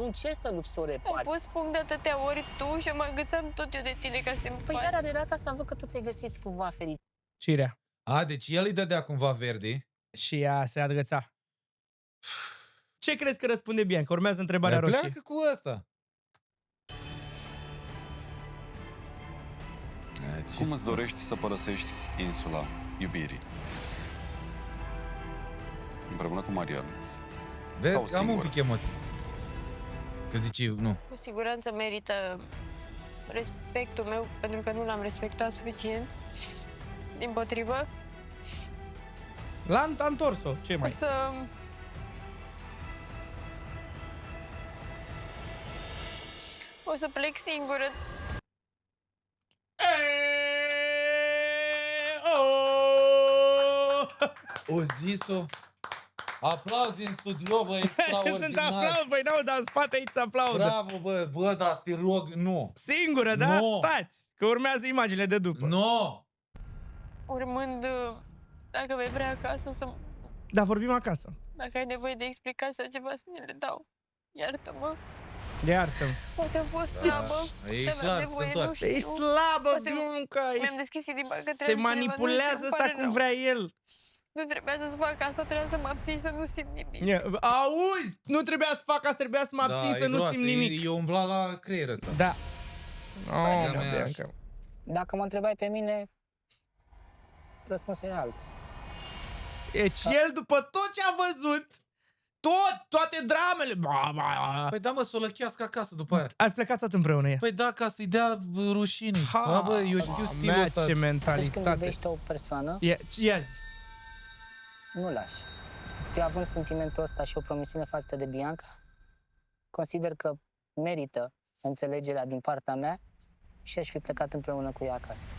încerci să lupți să o Ai repari? pus punct de atâtea ori tu și mă agățam tot eu de tine ca să te Păi dar de data asta văd că tu ți-ai găsit cumva fericit. Cirea. A, deci el îi dădea cumva Verdi. Și ea se adgăța. Ce crezi că răspunde Bianca? Urmează întrebarea roșie. Pleacă cu ăsta. Cum îți dorești să părăsești insula iubirii? Împreună cu Marian. Vezi Sau că am un singur? pic emoții. Că zici, nu. Cu siguranță merită respectul meu, pentru că nu l-am respectat suficient. Dimpotrivă, L-am întors-o. Ce o mai? să plec singură. O zis-o. Aplauzi în studio, bă, extraordinar. Sunt aplauz, băi, n-au, dar în spate aici se aplaudă. Bravo, bă, dar te rog, nu. Singură, da? Nu. Stați, că urmează imaginile de după. Nu. Urmând, dacă vei vrea acasă, Dar vorbim acasă. dacă ai nevoie de explicații sau ceva, să ne le dau. Iartă-mă. Iartă-mi. Poate am fost slabă. E poate clar, aveam nevoie, sunt nu toate. știu. Ești slabă, Poate Bianca. Mi-am deschis inima că Te trebuia să manipulează ăsta cum vrea el. Nu trebuia să-ți fac asta, trebuia să mă abțin și să nu simt nimic. Auzi, nu trebuia să fac asta, trebuia să mă abțin să e nu groasă, simt nimic. E umbla la creier ăsta. Da. Oh, mea, Bianca. Dacă mă întrebai pe mine, răspunsul e alt. Deci el, după tot ce a văzut, toate dramele. Păi da, mă, să o lăchească acasă după aia. Ați plecat tot împreună ea. Păi da, ca să-i dea rușine. Bă, eu știu stilul ăsta. Ce Atunci când mentalitate. iubești o persoană, Ia zi. nu lași. Eu având sentimentul ăsta și o promisiune față de Bianca, consider că merită înțelegerea din partea mea și aș fi plecat împreună cu ea acasă.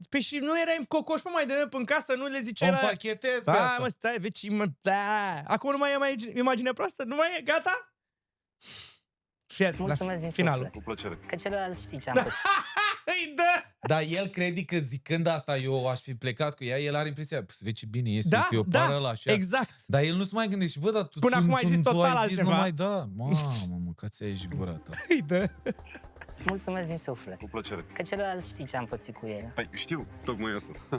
Păi și nu erai cocoș, mă, mai de în casă, nu le ziceai O la... împachetez pe asta. Mă, stai, veci, mă, da. Acum nu mai e mai imagine proastă? Nu mai e? Gata? Fiat, Mulțumesc din finalul. suflet. Cu plăcere. Că celălalt știi ce am Da. făcut. Îi dă! Dar el crede că zicând asta eu aș fi plecat cu ea, el are impresia, veci bine, este Da, eu da, pară ăla așa. exact. Dar el nu se mai gândește, bă, dar tu, Până acum ai zis total altceva. numai, da, mamă, mâncați aici gura ta. Îi dă. Mulțumesc din suflet. Cu plăcere. Că celălalt știi ce am pățit cu el. Păi știu, tocmai asta.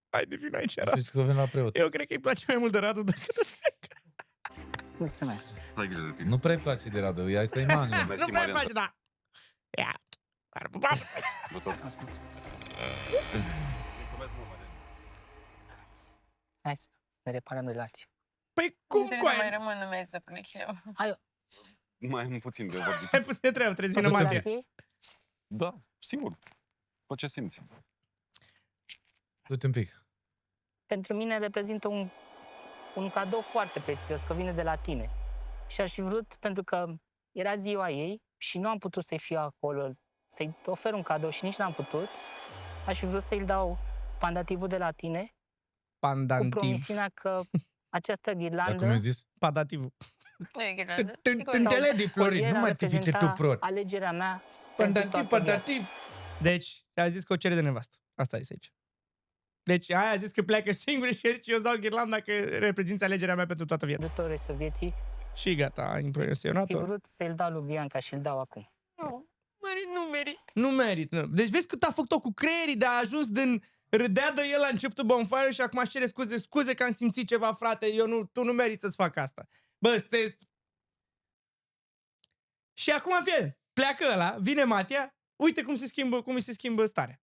Haide, vin aici, Și zic să vin la preot. Eu cred că îi place mai mult de Radu decât... Mulțumesc. Hai grijă de tine. Nu prea-i place de Radu, ea este imagine. Nu prea îi place, da. Ia. Ascult. Hai să ne reparăm relația. Păi cum Nu cu mai aia? rămân în mers să plec eu. Mai am puțin de vorbit. Hai puțin treabă, trebuie să vină Matia. Da, sigur. Fă ce simți. Du-te un pic. Pentru mine reprezintă un cadou foarte prețios, că vine de la tine. Și aș fi vrut, pentru că era ziua ei și nu am putut să-i fiu acolo, să-i ofer un cadou și nici n-am putut, aș fi vrut să-i dau pandativul de la tine, cu Pandantiv. promisiunea că această Dar cum ghirlandă ai zis? Pandativul. Nu e ghirlandă. Tântele de Florin, nu mai te vite tu pror. alegerea mea Pandativ, pandativ. Deci, a zis că o cere de nevastă. Asta este aici. Deci, aia a zis că pleacă singur și eu îți dau ghirlanda că reprezinți alegerea mea pentru toată viața. După Sovieții, Și gata, a impresionat-o. fi vrut să-l dau lui Bianca și îl dau acum. Nu merit. Nu merit. Nu. Deci vezi cât a făcut-o cu creierii, dar a ajuns din... Râdea de el la începutul bonfire și acum își cere scuze. Scuze că am simțit ceva, frate. Tu nu meriți să-ți fac asta. Bă, stai... Și acum, fie, pleacă ăla, vine Matia, uite cum se schimbă starea.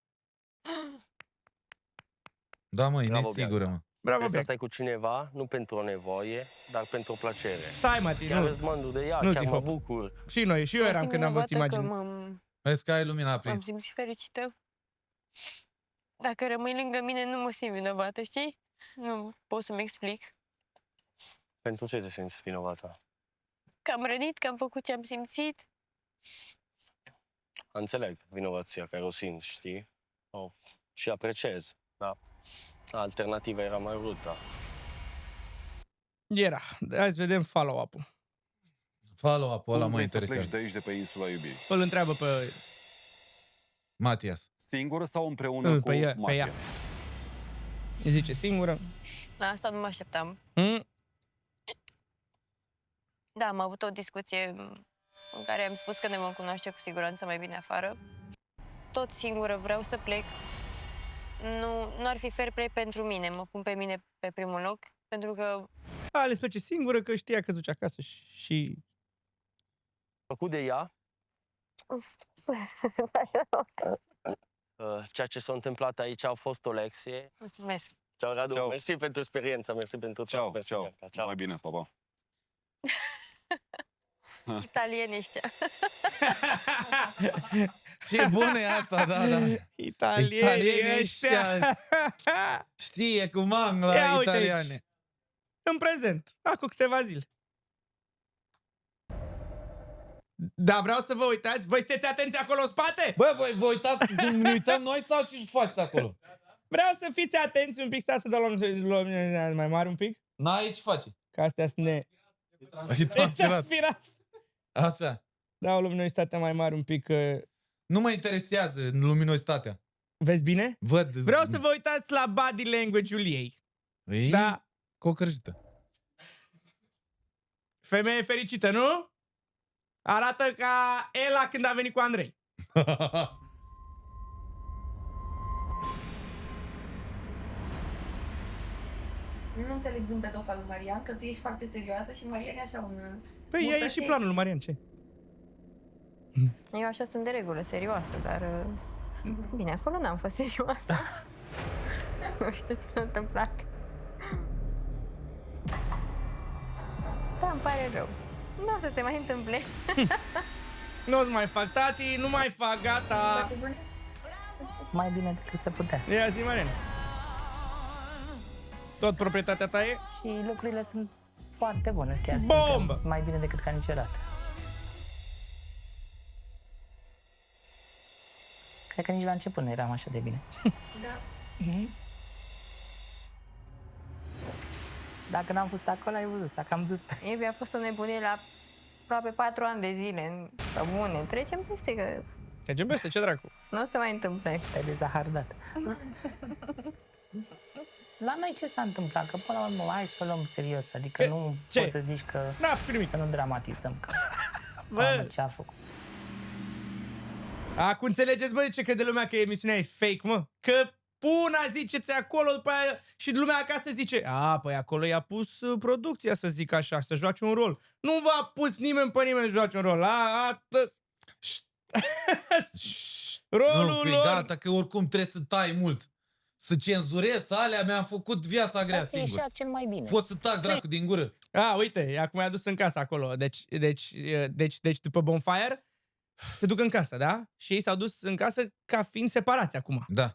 Da, mă, e Bravo, nesigură, Bianca. mă. Bravo, Trebuie să Bianca. stai cu cineva, nu pentru o nevoie, dar pentru o plăcere. Stai, Mati, Chiar nu. îți mândru de ea, Nu chiar zic mă hop. bucur. Și noi, și eu eram când am văzut imagine. Vezi că ai lumina Am aprins. simțit fericită. Dacă rămâi lângă mine, nu mă simt vinovată, știi? Nu pot să-mi explic. Pentru ce te simți vinovată? Că am rănit, că am făcut ce am simțit. Înțeleg vinovăția care o simți, știi? Și apreciez, da. Alternativa era mai brută. Era. Hai să vedem follow-up-ul. Follow-up-ul ăla Cum mă vrei să interesează. pleci de aici, de pe insula iubirii? Îl întreabă pe... Matias. Singur sau împreună cu Pe ea. Matia? Îi zice singură. La asta nu mă așteptam. Mm? Da, am avut o discuție în care am spus că ne vom cunoaște cu siguranță mai bine afară. Tot singură vreau să plec. Nu ar fi fair play pentru mine. Mă pun pe mine pe primul loc, pentru că A ales plece singură că știa că se duce acasă și... Făcut de ea, ceea ce s-a întâmplat aici a fost o lecție. mulțumesc. Ciao, Radu. Ciao. Mersi pentru experiența, mersi pentru tot. Ciao, Mersi, ciao. Bianca. Ciao. Mai bine, pa, pa. Italieni ăștia. Ce bună e asta, da, da. Italienii ăștia. Știe cum am la Ia uite italiane. aici. În prezent, acum câteva zile. Dar vreau să vă uitați. Voi sunteți atenți acolo în spate? Bă, voi vă uitați cum ne uităm noi sau ce faceți acolo? Vreau să fiți atenți un pic. Stați să luăm mai mare un pic. N-ai ce face? Că astea sunt E transpirat. transpirat. Așa. Da, o luminositatea mai mare un pic. Nu mă interesează luminositatea. Vezi bine? Văd. Vreau să vă uitați la body language-ul ei. Ei, Da. cocărjită. Femeie fericită, nu? Arată ca Ela când a venit cu Andrei. Nu înțeleg zâmbetul ăsta lui Marian, că tu ești foarte serioasă și Marian e așa un... Păi ea e și planul lui Marian, ce? Eu așa sunt de regulă, serioasă, dar... Bine, acolo n-am fost serioasă. Nu știu ce s-a întâmplat. Da, îmi pare rău. Nu o să se mai întâmple. Nu-ți mai fac, tati, nu mai fac, gata. Mai bine decât se putea. Ia zi, Marian. Tot proprietatea ta e? Și lucrurile sunt foarte bune, chiar Bombă! sunt mai bine decât ca niciodată. Cred că nici la început nu eram așa de bine. Da. Dacă n-am fost acolo, ai văzut, s-a cam dus. Ebi a fost o nebunie la aproape 4 ani de zile. Bune, trecem peste că Trecem peste, ce dracu? nu o să mai întâmple. Te-ai dezahardat. La noi ce s-a întâmplat? Că până la urmă, hai să o luăm serios. Adică nu ce? poți să zici că... N-a făcut nimic. Să nu dramatizăm. Că... Bă. Ce a făcut? Acum înțelegeți, bă, de ce crede lumea că emisiunea e fake, mă? Că Puna ziceți acolo, după aia și lumea acasă zice păi acolo i-a pus producția, să zic așa, să joace un rol. Nu v-a pus nimeni pe nimeni să joace un rol. Rolul nu fi lor. gata, că oricum trebuie să tai mult. Să cenzurez alea, mi-am făcut viața grea Asta e singur. și cel mai bine. Poți să tac dracu din gură. Uite, acum i-a dus în casă acolo. Deci după Bonfire se duc în casă, da? Și ei s-au dus în casă ca fiind separați acum. Da.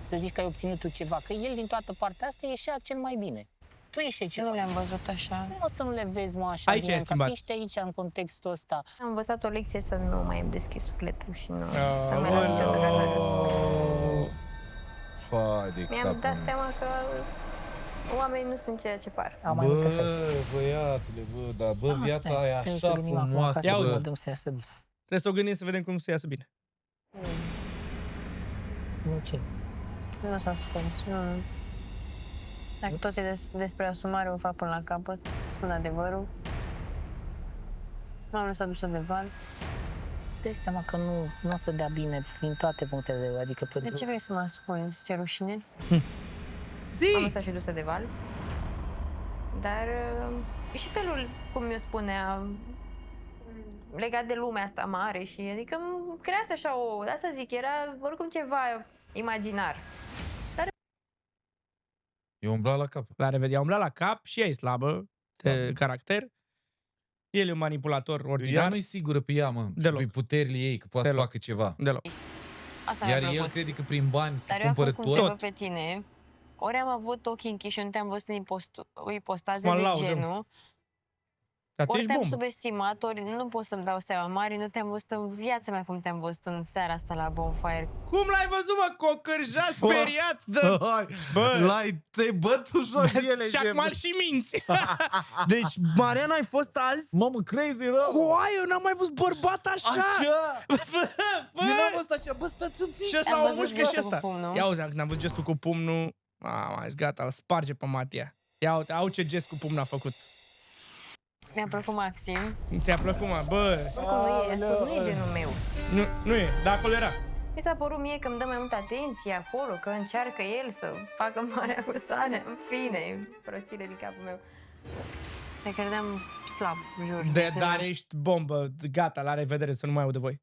Să zici că ai obținut tu ceva, că el din toată partea asta ieșea cel mai bine. Tu ieși cel Nu le-am văzut așa. Nu o să nu le vezi, mă, așa Aici bine, ai schimbat. că ești aici, în contextul ăsta. Am învățat o lecție să nu mai îmi deschid sufletul și nu mai las niciodată ca râs. Hai de Mi-am dat seama că oamenii nu sunt ceea ce par. Au mai multe fețe. băiatule, bă, viața e Trebuie așa să gândim acum frumoasă, ca să Ia bă. vedem să iasă bine. Trebuie să o gândim să vedem cum să iasă bine. Nu ce? Nu s-a spus. Nu. Dacă tot e despre asumare, o fac până la capăt. Spun adevărul. M-am lăsat dusă de val. Dai seama că nu o să dea bine din toate punctele de vedere. Adică De ce vrei să mă ascunzi? Ți-e rușine? Zi! Am lăsat și dusă de val. Dar și felul cum mi-o spunea legat de lumea asta mare și adică crease așa de asta zic, era oricum ceva imaginar. E umblat la cap. La revedere, a umblat la cap și ea e slabă de caracter. El e un manipulator Ea ordinar. nu-i sigură pe ea, mă. Deloc. Și pe puterile ei, că poate să Deloc. facă ceva. Deloc. Asta Iar mi-a el plăcut. crede că prin bani se Dar eu cumpără acum cum te văd tot. pe tine, ori am avut ochii închiși și nu te-am văzut în ipostaze Mă de laudă. genul, Dar tu ori ești te-am bombă. subestimat, ori nu pot să-mi dau seama. Mari, nu te-am văzut în viața mea cum te-am văzut în seara asta la Bonfire. Cum l-ai văzut, mă? Cocârjat, speriat de... Bă, Ți-ai bătut jos ele. și acum și minți. Deci, Mariana, ai fost azi? Mamă, crazy rău. Coai, eu n-am mai văzut bărbat așa. Bă, Eu n-am văzut așa, bă, stați un pic. Și ăsta Am o văzut mușcă și gestul ăsta. cu pumnul. Ia auzi, când am văzut gestul cu pumnul, am zis, gata, îl sparge pe Matia. Ia uite, au ce gest cu pumnul a făcut. Mi-a plăcut maxim. Ți-a plăcut, mă? Bă, Oricum nu e genul meu. nu e, dar acolo era. Mi s-a părut mie că îmi dă mai multă atenție acolo, că încearcă el să facă marea acuzare, în fine, prostile din capul meu. Te credeam slab, jur. Dar ești bombă, gata, la revedere, să nu mai aud de voi.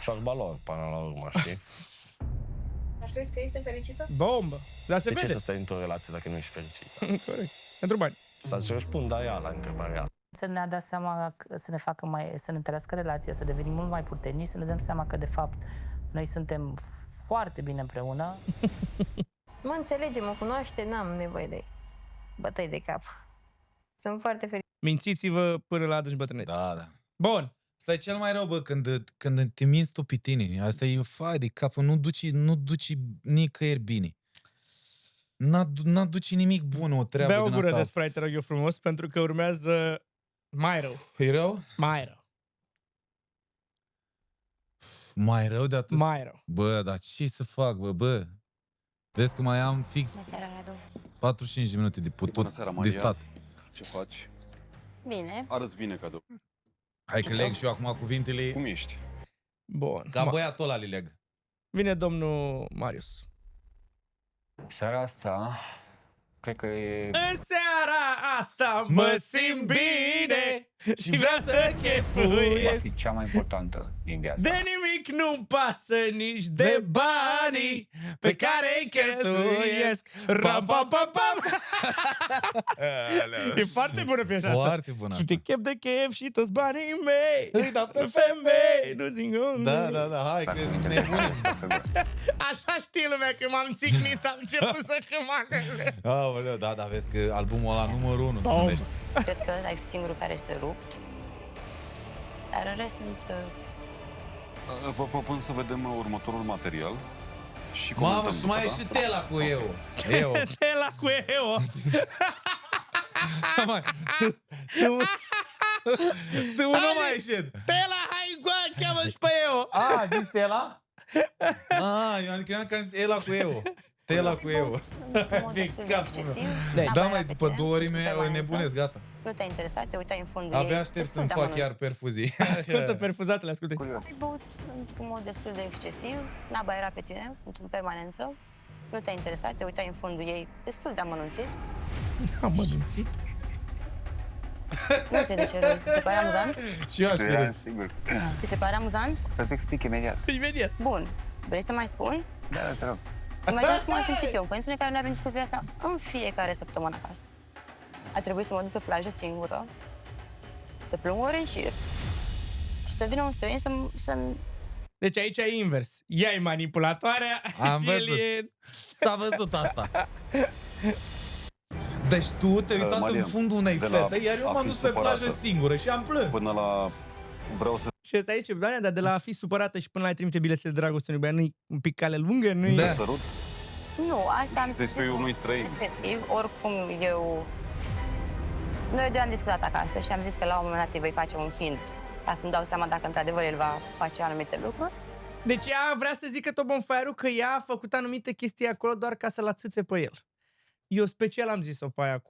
Ciorbalor, până la urmă, știi? Aș crezi că este fericită? Bombă, dar se De ce vede. să stai într-o relație dacă nu ești fericit? Corect, pentru bani. Să-ți răspundă ea la întrebarea. Să ne dea seama, să ne facă să ne întărească relația, să devenim mult mai puternici, să ne dăm seama că, de fapt, noi suntem foarte bine împreună. Mă înțelege, mă cunoaște, n-am nevoie de bătăi de cap. Sunt foarte fericită. Mințiți-vă până la adânci bătrâneți. Da. Bun. Asta e cel mai rău, bă, când te minți tu pe tine. Asta e fai de cap, nu duci nicăieri bine. N-aduci nimic bun o treabă Bea o din gură asta. de Sprite, te rog eu frumos, pentru că urmează mai rău. E rău? Mai rău. Mai rău de atât? Mai rău. Bă, dar ce să fac, bă? Vezi că mai am fix 45 de minute de putut, Bună seara, de Maria. stat. Ce faci? Bine. Arăți bine, cadou. Hai că leg și eu acum cuvintele Cum ești? Bun. ca băiatul ăla le leg. Vine domnul Marius. Seara asta, cred că e... În seara asta mă simt bine. și vrea să chefuiesc. E cea mai importantă din viața. De nimic nu-mi pasă nici de banii pe care îi cheltuiesc. Ram-pam-pam-pam. E foarte bună piesa asta. Foarte bună. Și te chef de chef și toți banii mei îi dau pe femei. Nu zic Da, hai că nebunim. Așa știe lumea că m-am țicnit, am început să câmanele. Aoleu, da, vezi că albumul ăla numărul 1 se numește. Cred că ai fi singurul care este rupt. Dar în rest sunt... Vă propun să vedem următorul material. Și Mamă, și mai e și Tela cu eu. Tela cu eu. Tu nu mai ieșit. Tela, hai, cheamă și pe eu. A zis Tela? Eu credeam că am zis Ela cu eu. Tela cu eu. Da, mai după 2 ori nebunesc, gata. Nu te-a interesat, te uitai în fundul Abia ei. aștept să-mi fac chiar perfuzii. Ascultă perfuzatele, ascultă. Ai băut într-un mod destul de excesiv, naba era pe tine, în permanență. Nu te-a interesat, te uitai în fundul ei destul de amănunțit. Amănunțit? Nu ți-e de ce râzi, ți se pare amuzant? Și eu aș fi râs. Ți se pare amuzant? Să-ți explic imediat. Imediat. Bun. Vrei să mai spun? Da, te rog. Imaginează cum am simțit eu, în condițiile în care noi avem discuția asta în fiecare săptămână acasă. A trebuit să mă duc pe plajă singură, să plâng ore în șir și să vină un străin să-mi... Deci aici e invers. Ea e manipulatoarea Am și văzut. el e... S-a văzut asta. Deci tu te-ai uitat Marian, în fundul unei de la fete, iar eu a m-am fi dus pe supărată plajă singură și am plâns. Până la... Vreau să... Și asta aici, Doamne, dar de la a fi supărată și până la a trimite biletele de dragoste unui băiat, nu-i un pic cale lungă? Nu-i... Da. Sărut? Nu, asta am Să-i spui unui străin. Respectiv, oricum eu... Noi doi am discutat acasă și am zis că la un moment dat îi voi face un hint ca să-mi dau seama dacă într-adevăr el va face anumite lucruri. Deci ea vrea să zică tot bonfire că ea a făcut anumite chestii acolo doar ca să-l atâțe pe el. Eu special am zis-o pe aia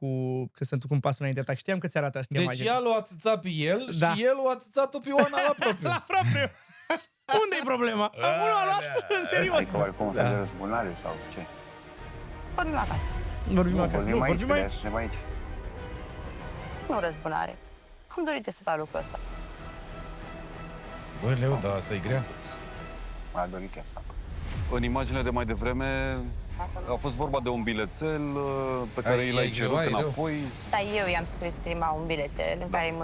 că sunt cu un pas înaintea ta. Știam că ți arată asta. Deci ea l-a atâțat pe el și el l-a atâțat-o pe Ioana la propriu. La propriu. Unde-i problema? Unul a luat în serios. Adică oricum un fel de răzbunare sau ce? Vorbim acasă. Vorbim acasă. Nu, vorbim aici. Suntem aici. Nu răzbunare. Am dorit să fac lucrul ăsta. Băi, Leu, dar asta e grea. M-a dorit asta. În imaginele de mai devreme a fost vorba de un bilețel pe care i l-ai cerut înapoi. Dar eu i-am scris prima un bilețel în care îi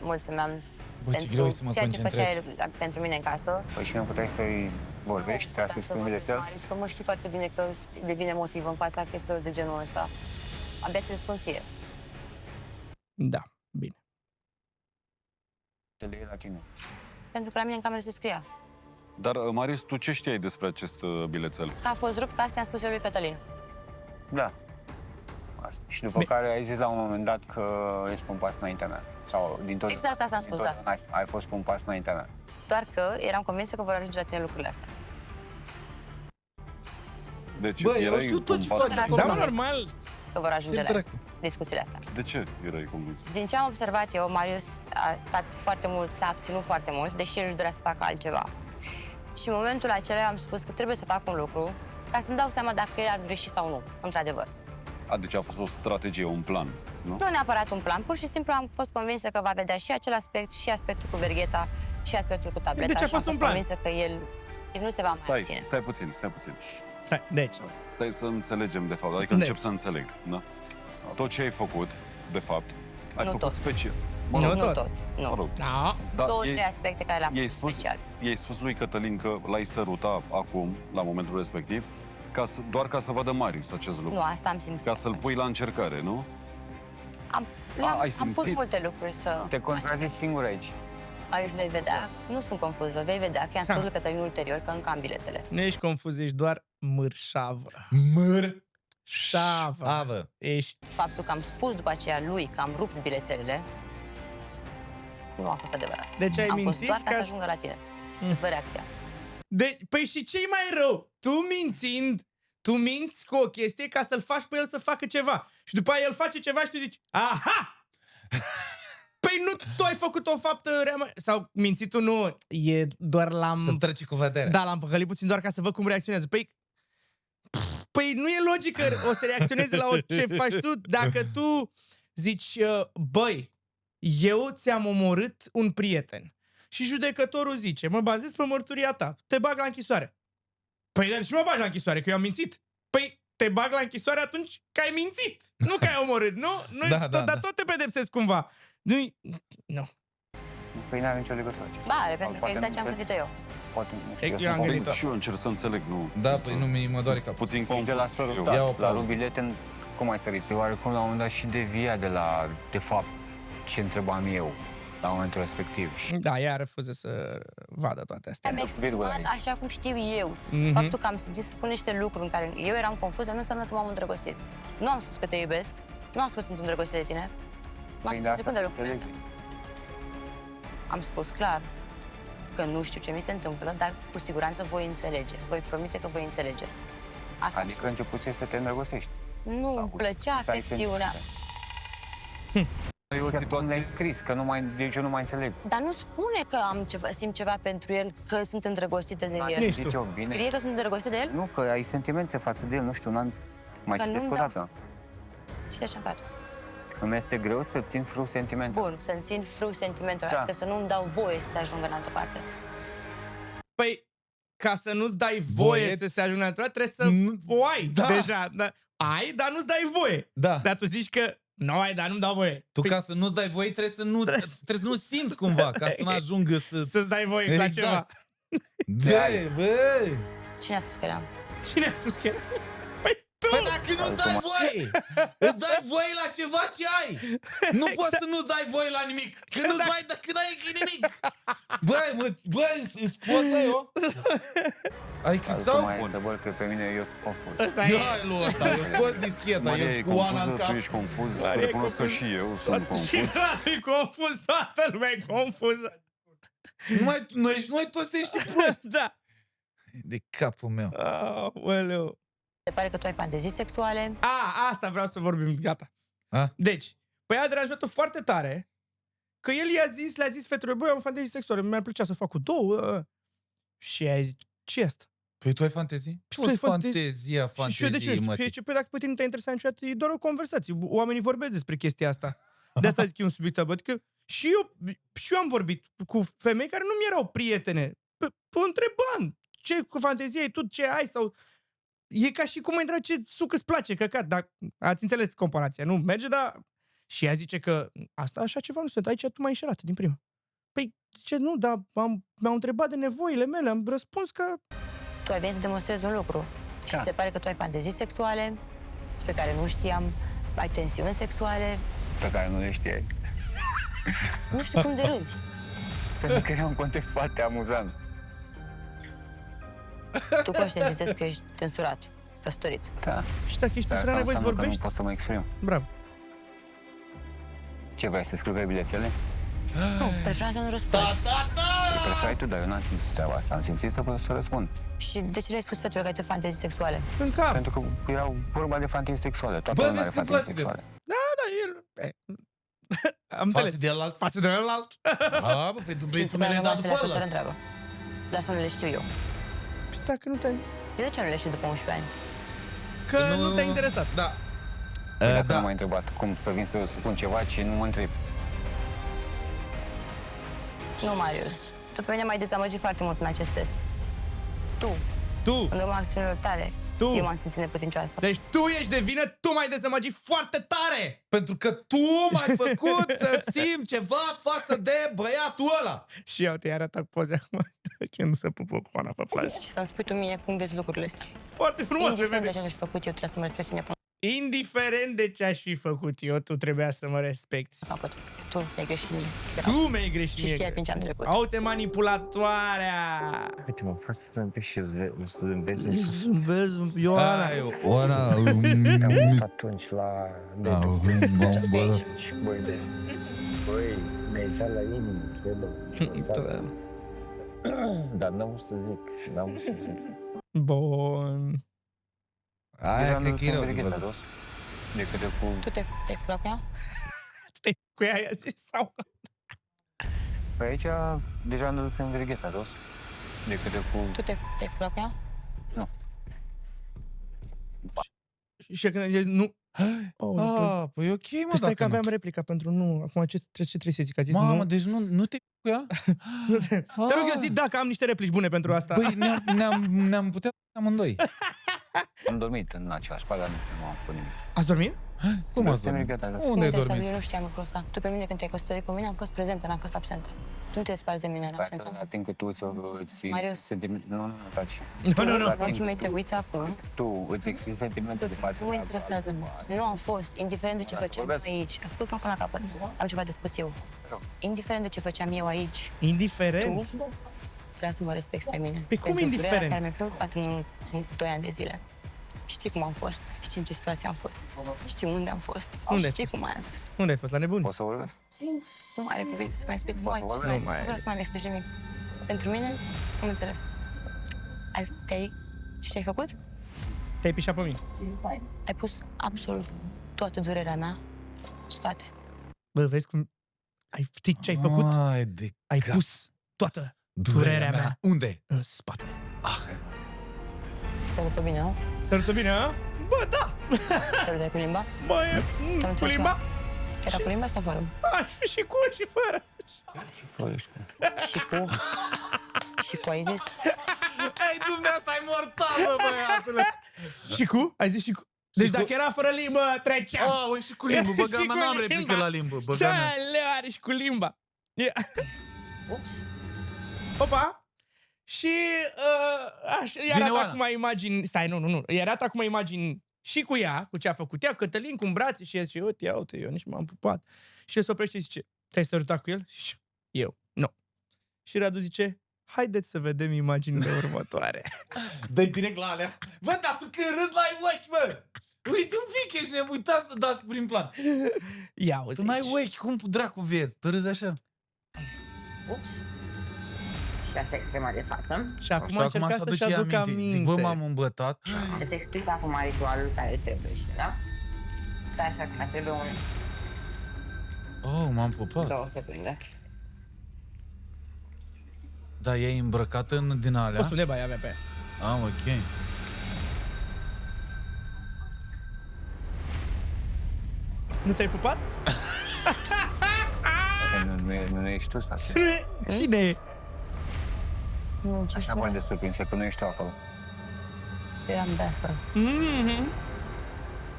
mulțumeam pentru ceea ce făcea el pentru mine în casă. Păi și nu puteai să-i vorbești, ca să-i spui un bilețel? Că mă știi foarte bine că devine motiv în fața chestiilor de genul ăsta. Abia ți-l spun ție. Da, bine. Te la tine. Pentru că la mine în cameră se scria. Dar, Marius, tu ce știai despre acest bilețel? Că a fost rupt, că asta i-am spus eu lui Cătălin. Da. Asta. Și după care ai zis la un moment dat că ești cu un pas înaintea mea. Sau din tot. Exact asta am spus, da. Ai fost cu un pas înaintea mea. Doar că eram convinsă că vor ajunge la tine lucrurile astea. Deci, bă, eu știu tot ce faci acolo. Da, normal. Că vor ajunge la discuțiile astea. De ce erai convins? Din ce am observat eu, Marius a stat foarte mult, s-a abținut foarte mult, deși el își dorea să facă altceva. Și în momentul acela am spus că trebuie să fac un lucru ca să-mi dau seama dacă el ar greși sau nu, într-adevăr. Deci a fost o strategie, un plan, nu? Nu neapărat un plan, pur și simplu am fost convinsă că va vedea și acel aspect, și aspectul cu vergheta, și aspectul cu tableta. Deci a și am fost un plan. convinsă că el nu se va mai ține. Stai puțin. Deci. Stai să înțelegem, de fapt, adică încep să înțeleg, da? Tot ce ai făcut, de fapt, ai Nu făcut tot. special. Nu tot, nu. Mă rog. Da. Două, trei aspecte care le-am făcut special. I-ai spus lui Cătălin că l-ai săruta acum, la momentul respectiv, doar ca să vadă Marius acest lucru. Nu, asta am simțit. Ca să-l pui la încercare, nu? Am pus multe lucruri să... Te contrazici singur aici. Marius, vei vedea, nu sunt confuză, vei vedea că i-am spus lui Cătălin ulterior că încă am biletele. Nu ești confuz, ești doar mărșavă. Mărșavă. Ești. Faptul că am spus după aceea lui că am rupt bilețelele, nu a fost adevărat. Deci ai am fost mințit doar ca ca să ajungă la tine. Să-ți văd reacția. Păi și ce-i mai rău? Tu minți cu o chestie ca să-l faci pe el să facă ceva. Și după aia el face ceva și tu zici, aha! Păi nu tu ai făcut o faptă rea, sau mințitul nu, e doar l-am... Să treci cu vederea. Da, l-am păcălit puțin doar ca să văd cum reacționează. Păi nu e logică o să reacționeze la ce faci tu dacă tu zici, băi, eu ți-am omorât un prieten. Și judecătorul zice, mă bazez pe mărturia ta, te bag la închisoare. Păi dar și mă bag la închisoare, că eu am mințit. Păi te bag la închisoare atunci că ai mințit, nu că ai omorât, nu? Dar tot te pedepsesc cumva. Nu. Păi n-are nicio legătură. Ba, are, pentru că exact ce am gândit eu. Poate, Eu am gândit-o. Și eu încerc să înțeleg, nu? Da, păi nu mă doare capul. Puțin de la confuz. sărutat, la rubilete, cum ai sărit? Oarecum la un moment dat și devia de la, de fapt, ce întrebam eu la momentul respectiv. Da, ea refuză să vadă toate astea. Am exprimat așa cum știu eu. Mhm. Faptul că am simțit să spun niște lucruri în care eu eram confuză nu înseamnă că m-am îndrăgostit. Nu am spus că te iubesc, nu am spus că sunt îndrăgostit de tine. Nu am spus de când de lucrurile astea. Am spus clar că nu știu ce mi se întâmplă, dar cu siguranță voi înțelege. Voi promite că voi înțelege. Asta Adică început să te îndrăgostești. nu îmi plăcea afecțiunea. Cum le-ai scris, că nu mai, deci eu nu mai înțeleg. Dar nu spune că simt ceva pentru el, că sunt îndrăgostită de el. Scrie că sunt îndrăgostită de el? Nu, că ai sentimente față de el, nu știu, mai citesc o dată. Citește în cadru. Îmi este greu să țin frâu sentimentul. Bun, să-mi țin frâu sentimentul, adică să nu-mi dau voie să se ajungă în altă parte. Păi, ca să nu-ți dai voie să se ajungă în altă parte, trebuie să o ai deja. Ai, dar nu-ți dai voie. Da. Dar tu zici că nu ai, dar nu-mi dau voie. Tu ca să nu-ți dai voie trebuie să nu simți cumva, ca să nu ajungă să-ți dai voie la ceva. Băi! Cine a spus că eram? Cine a spus că eram? Păi dacă nu-ți dai voie, îți dai voie la ceva ce ai. Nu poți să nu-ți dai voie la nimic. Când nu-ți mai dai, când ai nimic. Băi, îți pot da eu? Adică sau? Mai întrebări că pe mine eu sunt confuz. Ia lui ăsta, eu scos discheta, eu cu Oana în cap. Tu ești confuz, recunosc că și eu sunt confuz. E confuz, toată lumea e confuză. Noi toți ești proști. Da. De capul meu. Aoleu. Se pare că tu ai fantezii sexuale. Asta vreau să vorbim, gata. Deci, păi a deranjat-o foarte tare că el le-a zis fetelor, băi, am fantezii sexuale, mi-ar plăcea să fac cu două. Și ea a zis, ce asta? Păi tu ai fantezii? Ce fantezia, Și eu de ce nu știu? Păi dacă pe tine nu te-a interesat niciodată, e doar o conversație. Oamenii vorbesc despre chestia asta. De asta zic că e un subiect tabu. Adică și eu am vorbit cu femei care nu mi erau prietene. Întrebam, ce cu fantezie ai tu, ce ai sau... E ca și cum mai întreb ce suc îți place, căcat, dar ați înțeles comparația, nu? Merge, dar... Și ea zice că asta așa ceva nu sunt, aici tu m-ai înșelat din prima. Păi, zice, nu, dar m-au întrebat de nevoile mele, am răspuns că... Tu ai venit să demonstrezi un lucru. Și se pare că tu ai fantezii sexuale pe care nu știam, ai tensiuni sexuale. Pe care nu le știai. Nu știu cum de râzi. Pentru că era un context foarte amuzant. Tu conștientizezi că ești însurat, căsătorit. Da. Și dacă ești însurat, nevoie să vorbești? Nu pot să mă exprim. Bravo. Ce, vrei să scriu pe bilețele? Nu, preferam să nu răspunzi. Preferai tu, dar eu n-am simțit treaba asta. Am simțit să răspund. Și de ce le-ai spus fetelor că ai tu fantezii sexuale? În cap. Pentru că erau vorba de fantezii sexuale. Toată lumea are fantezii sexuale. Da, el... Am înțeles. Față de celălalt. Bă, pe tu vrei să mi le dau după ăla. Dar să nu le știu eu. Păi dacă nu te-ai... De ce nu le știu după 11 ani? Că nu te-a interesat. Da. Dacă nu m-ai întrebat cum să vin să spun ceva ce nu mă întreb. Nu, Marius. Tu pe mine m-ai dezamăgit foarte mult în acest test. Tu. În urma acțiunilor tale. Eu m-am simțit neputincioasă. Deci tu ești de vină, tu m-ai dezamăgit foarte tare! Pentru că tu m-ai făcut să simt ceva față de băiatul ăla. Și eu te-ai arătat poze acum când se pupă cu Oana pe plajă. Și să-mi spui tu mie cum vezi lucrurile astea. Foarte frumos, indiferent de ce aș fi făcut eu, trebuie să mă respecti mine până. Indiferent de ce aș fi făcut eu, tu trebuia să mă respecti. Tu mi-ai greșit mie. Tu mi-ai greșit mie. Și știai prin ce am trecut. Au-te manipulatoarea! Uite, mă fac să zâmbești și zâmbezi. Zâmbezi, Ioana. Oana... Atunci la... Băi, mi-ai dat la inimă. Dar n-am vrut să zic, Bun. Aia cred că e rău de văzut. Tu te-ai curat cu ea? Tu te-ai cu ea, i-a zis, sau? Păi aici deja am dus în Vergheta, dos. Tu te-ai curat cu ea? Nu. Și când ai zis, nu, Păi ok, mă, stai că dacă aveam replica pentru nu. Acum ce trebuie să zic? A zis Mamă, nu. deci nu te cu ea? Te rog eu, zi da, că am niște replici bune pentru asta. Băi, ne-am putea amândoi. Am dormit în același pat, dar nu am făcut nimic. Ați dormit? Cum ați dormit? Unde ai dormit? Eu nu știam lucrul ăsta. Tu pe mine când te-ai căsătorit cu mine am fost prezentă, n-am fost absentă. Tu nu te desparți de mine în absența mea. Ating că tu îți Marius. sentimente... Nu, taci. Nu. Ochii mei te uiți acum. Tu îți exprimi sentimente de față. Nu mă interesează. Nu am fost, indiferent de ce făceam eu aici. Ascultă până la capăt. Am ceva de spus eu. Indiferent de ce făceam eu aici. Indiferent? Tu trebuie să mă respecti pe mine. Pe cum Pentru indiferent? durerea care mi-a preocupat în 2 ani de zile. Știi cum am fost, știi în ce situație am fost, știi unde am fost, știi cum ai fost. Unde ai fost? La nebuni? Poți să vorbesc? Nu mai are cuvinte să mai explic, nu mai vreau să mai explici nimic. Pentru mine, am înțeles. Ce ai făcut? Te-ai pișat pe mine. Ai pus absolut toată durerea mea în spate. Bă, vezi cum... Știi ce ai făcut? Ai pus toată durerea mea. Unde? În spate. Sărută bine, nu? Sărută bine, a? Bă, da! Sărută cu limba? Bă, cu limba? Era cu limba sau fără? Și cu și fără. Și fără și cu. Și cu? Și cu ai zis? Ei, dumneavoastră, asta e mortală, băiatule! Și cu? Ai zis și cu? Deci dacă era fără limbă, treceam. Oh, și cu limbă, băga mea, n-am replică la limbă. Ce leu are și cu limba? Ups. Opa! Și i arată acum imagini... Stai, nu. I arată acum imagini și cu ea, cu ce a făcut ea, Cătălin cu brațe și el zice, uite, eu nici m-am pupat. Și el se oprește și zice, te-ai sărutat cu el? Și eu, nu. Și Radu zice, haideți să vedem imaginile următoare. Dă-i direct la alea. Bă, dar tu când râzi la ochi, mă! Uite un pic, ești nebun, uitați să dați prin plan. Ia uite. Tu n-ai ochi, cum dracu vezi? Tu râzi așa. Ups. Și asta e crema de față. Și acum încerca să-și aducă aminte. Zic, bă, m-am îmbătat. Îți explic acum ritualul care trebuie, știi, da? Stai așa, că mai trebuie un... Oh, m-am pupat. 2 secunde. Da, e îmbrăcată din alea. Costul de baie avea pe aia. Ah, ok. Nu te-ai pupat? Nu ești tu, stai. Cine e? Nu, ce așa mai de surprinsă, că nu ești tu acolo. Eram beată.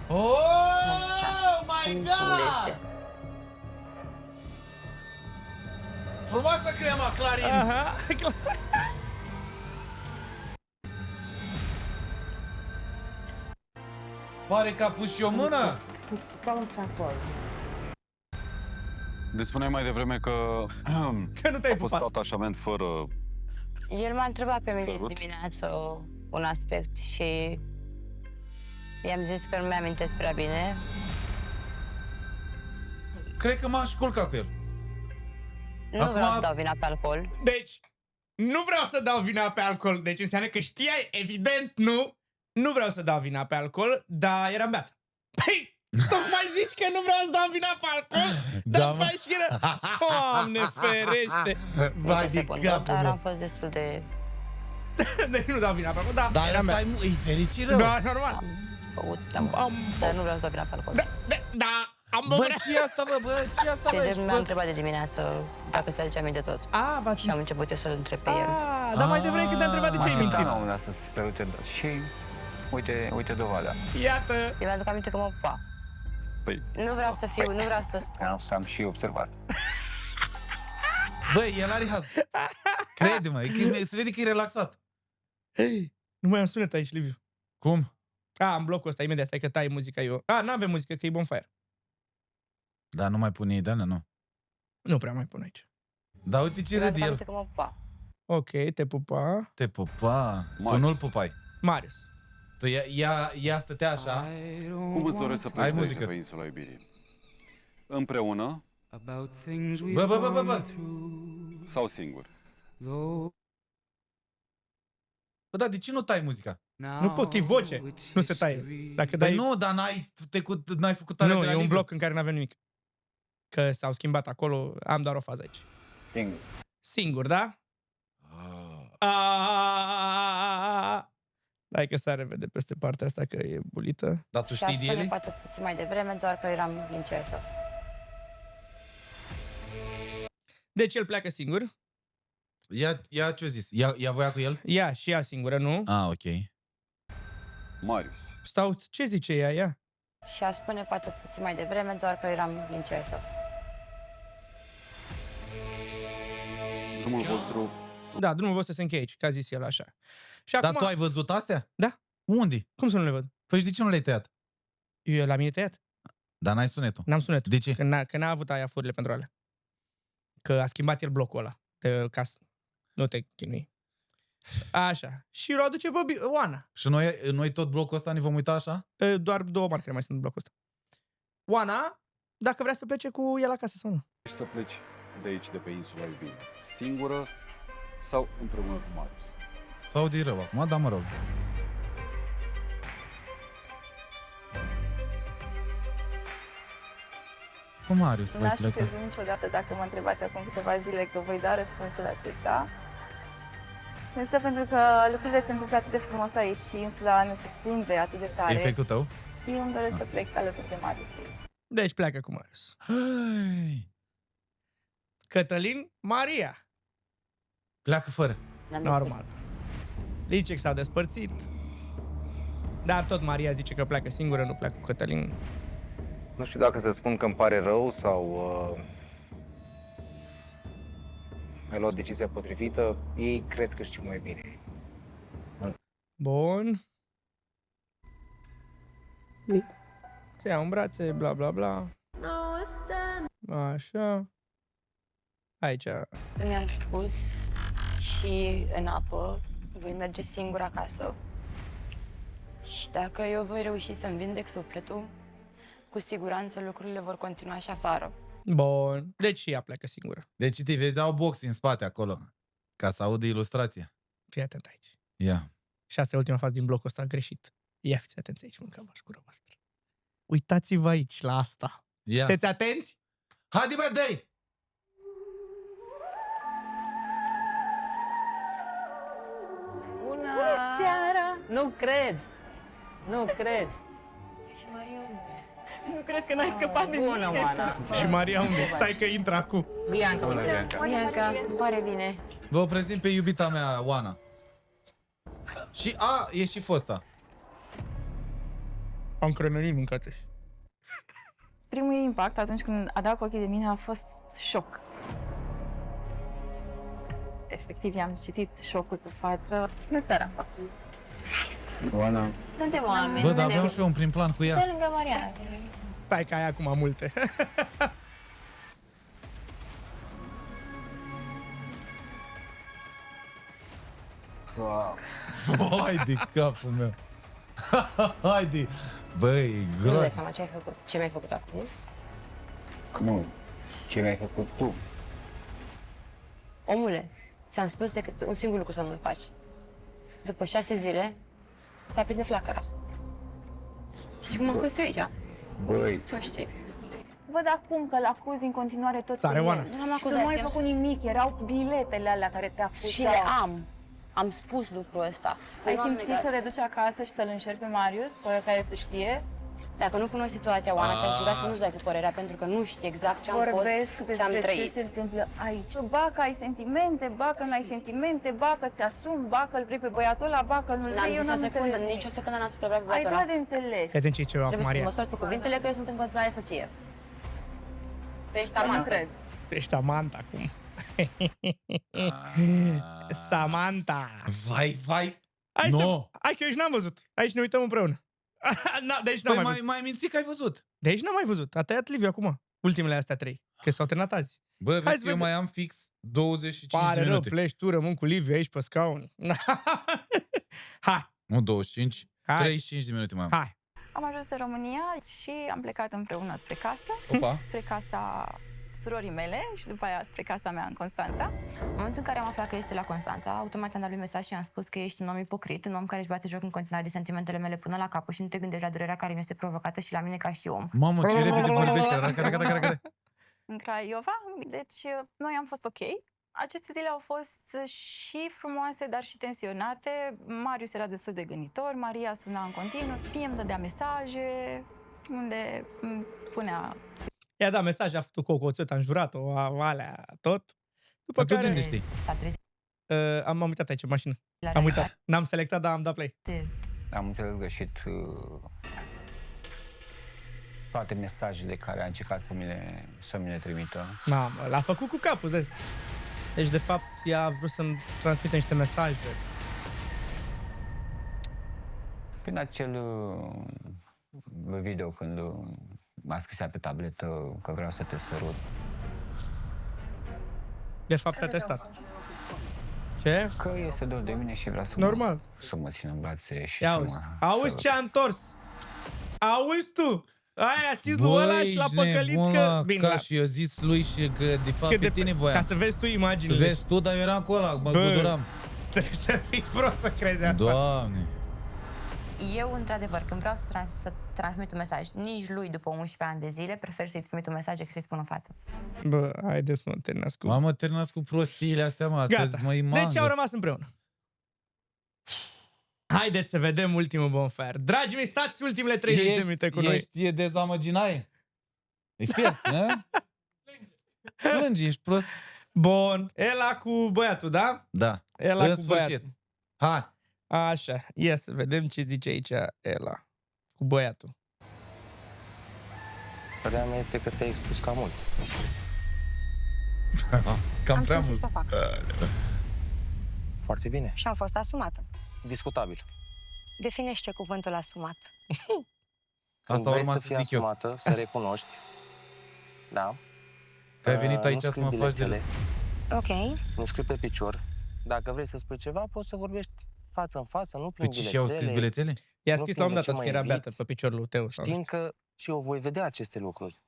Oh my God! Frumoasă crema, Clarins! Pare că a pus și o mână? Deci spuneai mai devreme că nu te-ai a fost atașament fără... El m-a întrebat pe mine dimineață un aspect și i-am zis că nu mi-amintesc prea bine. Cred că m-aș culca cu el. Nu vreau să dau vina pe alcool. Deci, nu vreau să dau vina pe alcool. Deci înseamnă că știai, evident, nu. Nu vreau să dau vina pe alcool, dar eram beat. Păi, tocmai zici că nu vreau să dau vina pe alcool, dar faci și era... Doamne ferește! Vai de capul meu. Dar am fost destul de... Deci nu dau vina pe alcool, da, dar eram beat. E fericit rău. Da, normal. Am băut, dar nu vreau să dau vina pe alcool. Da, am băut. Bă, ce asta, bă, Deci m-a întrebat de dimineață dacă se aduce aminte de tot. Și am început eu să-l întreb pe el. Dar mai devreme când te-a întrebat de ce ai mințit. La un moment dat să se sărute și uite dovada. Iată. Eu mi-aduc aminte că mă pupa. Păi. Nu vreau să fiu, nu vreau să spun. Am și observat. Băi, el are haz. Crede-mă, se vede că e relaxat. Nu mai am sunet aici, Liviu. Cum? Am blocul ăsta, imediat, stai că tai muzica eu. N-avem muzică, că e bonfire. Da, nu mai pune Idana, nu? Nu prea mai pun aici. Da, uite ce râde el. Că mă pupa. Ok, te pupa. Te pupa. Tu nu-l pupai. Marius. Tu ea stătea așa. Cum îți doresc să pleci muzică pe insula iubirii? Împreună? Bă. Sau singur? Bă, da, de ce nu tai muzica? Nu pot, că e voce. Nu se taie. Dacă dai... Nu, dar n-ai făcut alea de la e un bloc în care n-avem nimic. Că s-au schimbat acolo, am doar o fază aici. Singur, da? Hai că s-ar revede peste partea asta că e bulită. Dar tu Și știi de asta ele? poate puțin mai devreme, doar că eram incertă. Deci el pleacă singur. Ia ce-o zis? Ea voia cu el? Ea și ea singură, nu? Ah, ok. Marius. Stau, ce zice ea? Și a spune poate puțin mai devreme, doar că eram incertă. Drumul vostru... Da, drumul vostru se încheie aici, că a zis el așa. Și Dar tu ai văzut astea? Da. Unde? Cum să nu le văd? Păi și de ce nu le-ai tăiat? Eu la mine tăiat. Dar n-ai sunetul. N-am sunetul. De ce? Că n-a avut aia furile pentru alea. Că a schimbat el blocul ăla de casă. Nu te chinui. Așa. Și o aduce pe Oana. Și noi tot blocul ăsta ne vom uita așa? Doar 2 marcare mai sunt în blocul ăsta. Oana, dacă vrea să plece cu el acasă sau nu. Și să pleci de aici, de pe insula iubirii. Singură sau împreună cu Marius? Sau de rău acum, da mă rog. Cu Marius voi N-aș pleca. crezut niciodată dacă mă întrebați acum câteva zile că voi da răspunsul acesta. Este pentru că lucrurile se întâmplă atât de frumos aici și insula ne surprinde atât de tare. Efectul tău? Eu îmi doresc să plec alături de Marius. Deci pleacă cu Marius. Cătălin, Maria. Pleacă fără. Normal. Le zice că s-au despărțit. Dar tot Maria zice că pleacă singură, nu pleacă cu Cătălin. Nu știu dacă să spun că îmi pare rău sau ai luat decizia potrivită. Ei cred că știu mai bine. Bun. Se iau în brațe, bla bla bla. Așa. Aici. Mi-am spus și în apă voi merge singur acasă. Și dacă eu voi reuși să-mi vindec sufletul, cu siguranță lucrurile vor continua și afară. Bun. Deci ea pleacă singură. Deci te vezi, dau box în spate acolo, ca să audă ilustrația. Fii atent aici. Ia. Și asta e ultima fază din blocul ăsta greșit. Ia fiți atenți aici, mâncăm aș gura voastră. Uitați-vă aici la asta. Ia. Sunteți atenți? Haide, bă, dă-i! Bună seara! Nu cred! Nu cred! Și Maria unde? Nu cred că n-ai scăpat de Bună, Oana! Și Maria unde? Stai că intră acum. Bianca, Bună, Bianca. Bianca, îmi pare bine. Vă prezint pe iubita mea, Oana. Și, e și fosta. Am crănărit mâncați. Primul ei impact atunci când a dat cu ochii de mine a fost șoc. Efectiv, i-am citit șocul pe față. Bună seara! Oana. Suntem oameni. Bă, dar aveam și eu un prim plan cu De ea. lângă Mariana. Stai că ai acum multe. Hai de capul meu. Haide. Băi, Nu dai gros. seama ce ai făcut. Ce mi-ai făcut acum? Nu. Ce mi-ai făcut tu? Omule, ți-am spus decât un singur lucru să nu-l faci. După 6 zile, te-ai prinde flacăra. Și cum am fost eu aici? Băi. Tu știi. Văd acum că l-acuzi în continuare tot Sare, pe Oana. el. Nu l-am Și tu acuzat, nu ai i-am făcut spus. nimic, erau biletele alea care te acuzau. Și le am. Am spus lucrul ăsta. Ai Nu am simțit negat. să te duci acasă și să-l înșeri pe Marius, fără care să știe? Dacă nu cunoști situația, Oana, te-aș ruga să nu-ți dai cu părerea, pentru că nu știi exact ce am fost, Vorbesc ce am despre ce trăit. se întâmplă aici. Ba că ai sentimente, ba că nu ai sentimente, ba că ți-asumi, ba că îl vrei pe băiatul ăla, ba că nu-l N-am vrei, eu zis o n-am secundă, înțeles. nici o secundă n-am spus prea pe Ai băiatul dat ăla. de înțeles. Atent ce ceva cu Trebuie să Maria. măsori pe cuvintele că eu sunt în continuare soție. Tu ești Nu amantă. cred. Ești Samantha acum. Samantha. Vai. Hai, Nu. hai că eu aici n-am văzut. Aici ne uităm împreună. Deci n-am Păi mai văzut. mai minți că ai văzut. Deci n-am mai văzut. A tăiat Liviu acum. Ultimele astea 3. Că s-au terminat azi. Bă, Hai vezi să că eu vedem. mai am fix 25 Pare de rău, minute. pleci tu, rămân cu Liviu aici pe scaun. Hai. Nu 25, Hai. 35 de minute mai am. Hai. Am ajuns în România și am plecat împreună spre casă, Opa. spre casa surorii mele și după aia spre casa mea în Constanța. În momentul în care am aflat că este la Constanța, automat am dat lui mesaj și am spus că ești un om ipocrit, un om care își bate joc în continuare de sentimentele mele până la capăt și nu te gândești la durerea care mi este provocată și la mine ca și om. Mamă, ce repede vorbește. Care. În Craiova, deci noi am fost ok. Aceste zile au fost și frumoase, dar și tensionate. Marius era destul de gânditor, Maria suna în continuu, mie îmi dădea mesaje unde spunea... I-a dat mesaj, a făcut cocoțet, am jurat-o, alea, tot. După tu de care... unde știi? S-a trezit. Am uitat aici în mașină. Am uitat. N-am selectat, dar am dat play. Am înțeles greșit toate mesajele care a încercat să mi le trimită. Mamă, l-a făcut cu capul. Deci, de fapt, ea a vrut să-mi transmită niște mesaje. Prin acel video când m-a scrisea pe tabletă că vreau să te sărut. De fapt, te-a testat. Ce? Că este dor de mine și vrea să normal. Să mă țin în brațe și Ia să auzi. mă... Auzi ce a întors? Auzi tu? Aia a scris lui ăla și l-a păcălit că... Bine, ca și eu zis lui și că de fapt pe tine voiam. Ca să vezi tu imaginile. Să vezi tu, dar eu eram cu ăla, mă guduram. Trebuie să fii prost să crezi asta. Doamne. Eu, într-adevăr, când vreau să transmit un mesaj, nici lui după 11 ani de zile, prefer să-i trimit un mesaj decât să-i spun în față. Bă, haideți mă, terminați cu... Mamă, terminați cu prostiile astea, mă. Astăzi mă-i mangă. Deci au rămas împreună. Haideți să vedem ultimul bonfire. Dragii mei, stați ultimele 30 de minute cu noi. Ești dezamăginaie? E fiert, nu? Plângi, ești prost. Bun, Ela cu băiatul, da? Da. Ela în cu sfârșit. băiatul. Hai. Așa, ia să vedem ce zice aici Ela cu băiatul. Părerea mea este că te-ai expus cam mult. Cam prea ce mult. să fac. Foarte bine. Și am fost asumată. Discutabil. Definește cuvântul asumat. Când Asta vrei urma să să fii zic eu. asumată, să recunoști. Da. Că ai venit aici nu să mă scrii faci de bilețele, Ok. nu scrii pe picior. Dacă vrei să spui ceva, poți să vorbești față în față, nu prin Păi ce, și-au scris bilețele? I-a nu scris prin la un de dat ce atunci mă era beată inviți, pe piciorul tău. Sau știind că și eu voi vedea aceste lucruri.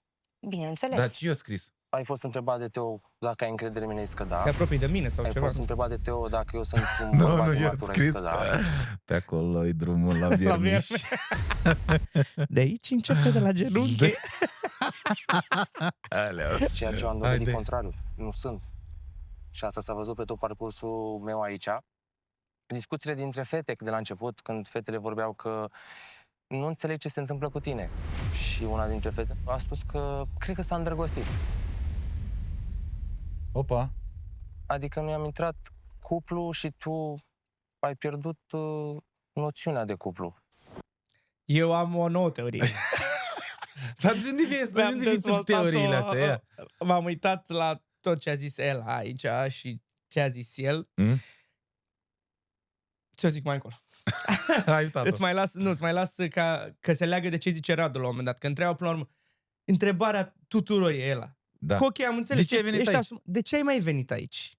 Bineînțeles. Dar ce eu scris? Ai fost întrebat de Teo dacă ai încredere în mine, zici că da. Te apropii de mine sau Ai ceva? fost întrebat de Teo dacă eu sunt un bărbat matur, ai zis că da. Pe acolo e drumul la viermi. De aici începe de la genunchi. Ceea ce am dovedit contrariu. Nu sunt. Și asta s-a văzut pe tot parcursul meu aici. Discuțiile dintre fete de la început, când fetele vorbeau că nu înțeleg ce se întâmplă cu tine. Și una dintre fete a spus că cred că s-a îndrăgostit. Opa. Adică noi am intrat cuplu și tu ai pierdut noțiunea de cuplu. Eu am o nouă teorie. Dar de unde vii teoriile astea? Ia. M-am uitat la tot ce a zis el aici și ce a zis el. Ce zic mai încolo? Ai uitat-o. Îți mai las că se leagă de ce zice Radu la un moment dat. Că întreabă până la urmă, întrebarea tuturor e Ela. Da. Cu ochii am înțeles. De ce ai venit aici? De ce ai mai venit aici?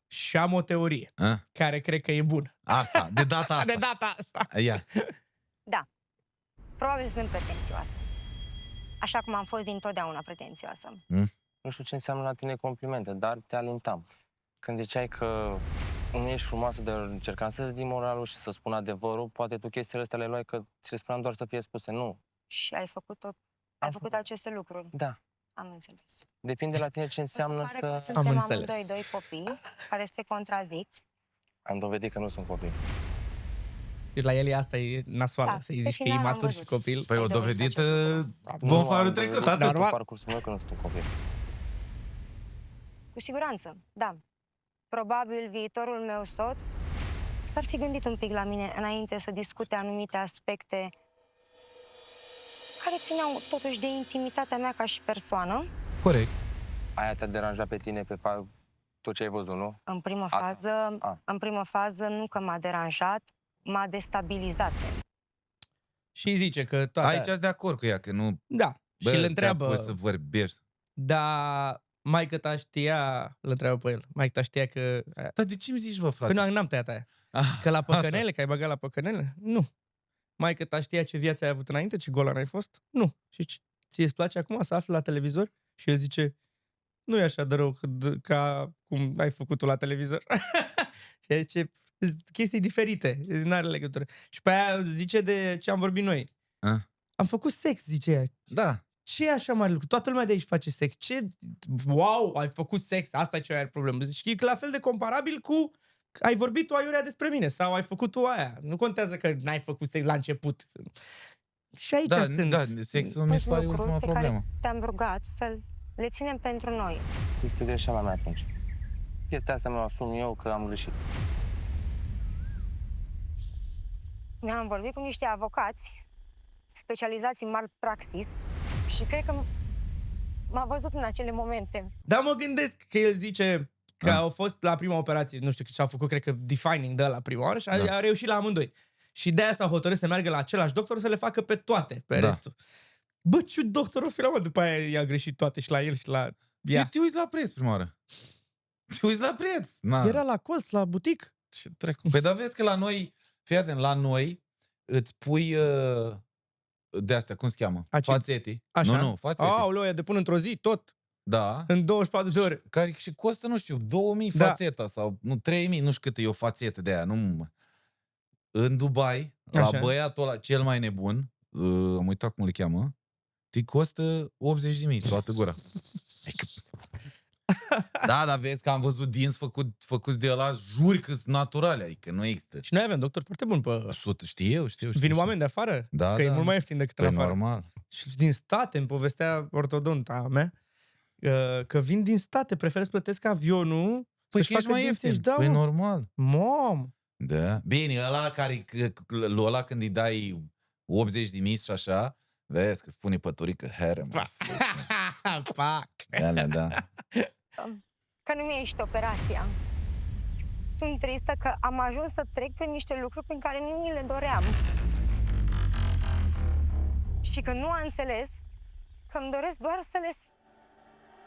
Și am o teorie care cred că e bună. Asta, de data asta. De data asta. Ia. Da. Probabil sunt pretențioasă. Așa cum am fost dintotdeauna pretențioasă. Nu știu ce înseamnă la tine complimente, dar te alintam. Când ziceai că nu ești frumoasă, dar încercam să-ți din moralul și să spun adevărul, poate tu chestiile astea le luai că ți le spuneam doar să fie spuse. Nu. Și ai făcut aceste lucruri. Da. Am înțeles. Depinde la tine ce înseamnă Pare că să... suntem amândoi doi copii care se contrazic. Am dovedit că nu sunt copii. Deci la el asta e nasoală, să-i zici că e matur și copil. Păi o dovedit bonfarul trecut, atât. Normal. Parcursul meu că nu sunt copil. Cu siguranță, da. Probabil viitorul meu soț s-ar fi gândit un pic la mine înainte să discute anumite aspecte care țineau totuși de intimitatea mea ca și persoană. Corect. Aia te-a deranjat pe tine pe tot ce ai văzut, nu? În primă fază nu că m-a deranjat, m-a destabilizat. Și zice că toate... Aici ați de acord cu ea, că nu... Da. Bă, și îl întreabă... să vorbești. Da, maică ta știa, îl întreabă pe el, maică ta știa că... Dar de ce mi zici, bă, frate? Păi n-am tăiat aia. Că la păcănele, că ai băgat la păcănele? Nu. Maică ta știa ce viață ai avut înainte, ce golan ai fost? Nu. Și ție îți place acum să afli la televizor? Și el zice, nu e așa de rău ca cum ai făcut tu la televizor. Și el zice, chestii diferite, n-are legătură. Și pe aia zice de ce am vorbit noi. Am făcut sex, zice ea. Da. ce e așa mare lucru? Toată lumea de aici face sex. Ce? Wow, ai făcut sex, asta e cea mai mare problemă. Știi că la fel de comparabil cu ai vorbit tu aiurea despre mine sau ai făcut tu aia. Nu contează că n-ai făcut sex la început. Și aici sunt. Da, sexul mi se pare ultima problemă. Care te-am rugat să le ținem pentru noi. Este greșeala mea atunci. Chestia asta mi-o asum eu că am greșit. Ne-am vorbit cu niște avocați specializați în malpraxis și cred că m-a văzut în acele momente. Dar mă gândesc că el zice că au fost la prima operație, nu știu ce a făcut, cred că defining de la prima oară și a reușit la amândoi. Și de-aia s-a hotărât să meargă la același doctor să le facă pe toate, pe restul. Bă, ce doctorul fi la mă, după aia i-a greșit toate și la el și la ea. Te uiți la preț prima oară. Te uiți la preț. Era la colț, la butic. Ce trecut. Păi dar vezi că la noi, fii atent, la noi îți pui de astea, cum se cheamă? Fațete. Așa? Nu, fațete. Aoleu, ea depun într-o zi tot. Da. În 24 de ore. Care și costă, nu știu, 2000 fațeta sau nu 3000, nu știu cât e o fațetă de aia. Nu. În Dubai, la băiatul ăla cel mai nebun, am uitat cum le cheamă, te costă 80.000 toată gura. Da, dar vezi că am văzut dinți făcuți de ăla, juri că sunt naturale, adică nu există. Și noi avem doctor foarte bun pe... Știu. Vin oameni de afară? Da, că e mult mai ieftin decât în afară. Normal. Și din state, îmi povestea ortodonta mea, că vin din state, preferă să plătesc avionul. Păi și ești mai ieftin. Păi normal. Mom! Da. Bine, ăla când îi dai 80.000 și așa, vezi că spune păturică heră. Fac! Da. Că nu mi-a ieșit operația. Sunt tristă că am ajuns să trec prin niște lucruri pe care nu mi le doream. Și că nu a înțeles că îmi doresc doar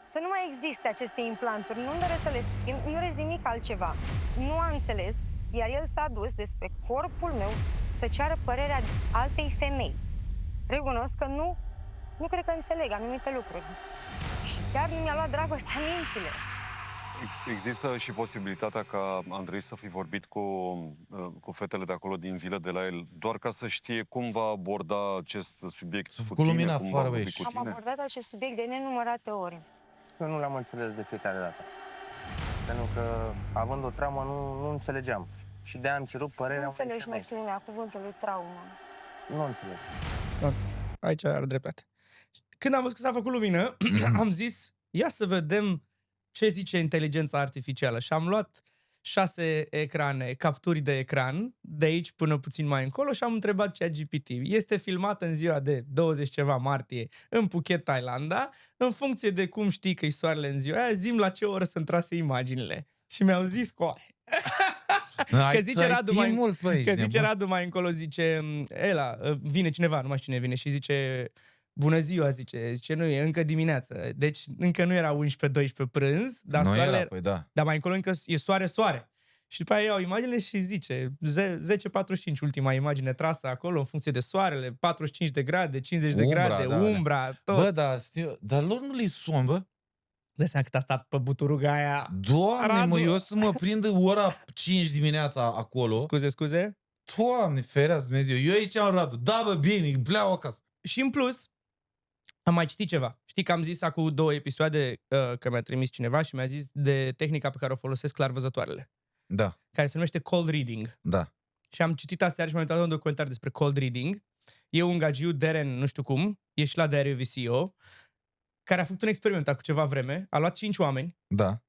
să nu mai existe aceste implanturi. Nu-mi doresc să le schimb, nu doresc nimic altceva. Nu a înțeles, iar el s-a dus despre corpul meu să ceară părerea altei femei. Recunosc că nu cred că înțeleg anumite lucruri. Și chiar nu mi-a luat dragostea mințile. Există și posibilitatea ca Andrei să fi vorbit cu fetele de acolo din vilă de la el, doar ca să știe cum va aborda acest subiect cu tine, cum va vorbi cu tine? Am abordat acest subiect de nenumărate ori. Eu nu l-am înțeles de fiecare dată. Pentru că, având o traumă, nu înțelegeam. Și de-aia am cerut părerea... Nu înțelegi noțiunea cuvântului traumă. Nu înțeleg. Aici are dreptate. Când am văzut că s-a făcut lumină, am zis, ia să vedem ce zice inteligența artificială. Și am luat 6 ecrane, capturi de ecran, de aici până puțin mai încolo și am întrebat ChatGPT. Este filmat în ziua de 20 ceva martie în Phuket, Thailanda. În funcție de cum știi că e soarele în ziua aia, zi-mi la ce oră sunt trase imaginile. Și mi-au zis că zice Radu mai încolo, zice, Ela, vine cineva, nu mai știu cine vine, și zice, bună ziua, zice, nu, e încă dimineață. Deci încă nu era 11-12 prânz, dar nu soarele, era, păi da. Dar mai încolo încă e soare. Și după aia iau imaginele și zice 10:45, ultima imagine trasă acolo în funcție de soarele, 45 de grade, 50 de grade, umbra, tot. Bă, dar lor nu li somnă. Dă seama cât a stat pe buturuga aia. Doamne, mă, eu să mă prind ora 5 dimineața acolo. Scuze? Doamne, ferească Dumnezeu. Eu aici am Radu. Da, bă, bine, pleau acasă. Și în plus, am mai citit ceva. Știi că am zis acum 2 episoade că mi-a trimis cineva și mi-a zis de tehnica pe care o folosesc clarvăzătoarele. Da. Care se numește cold reading. Da. Și am citit aseară și m-am uitat la un documentar despre cold reading. E un gagiu, Darren, nu știu cum, e și la Diary of a CEO, care a făcut un experiment cu ceva vreme, a luat 5 oameni. Da.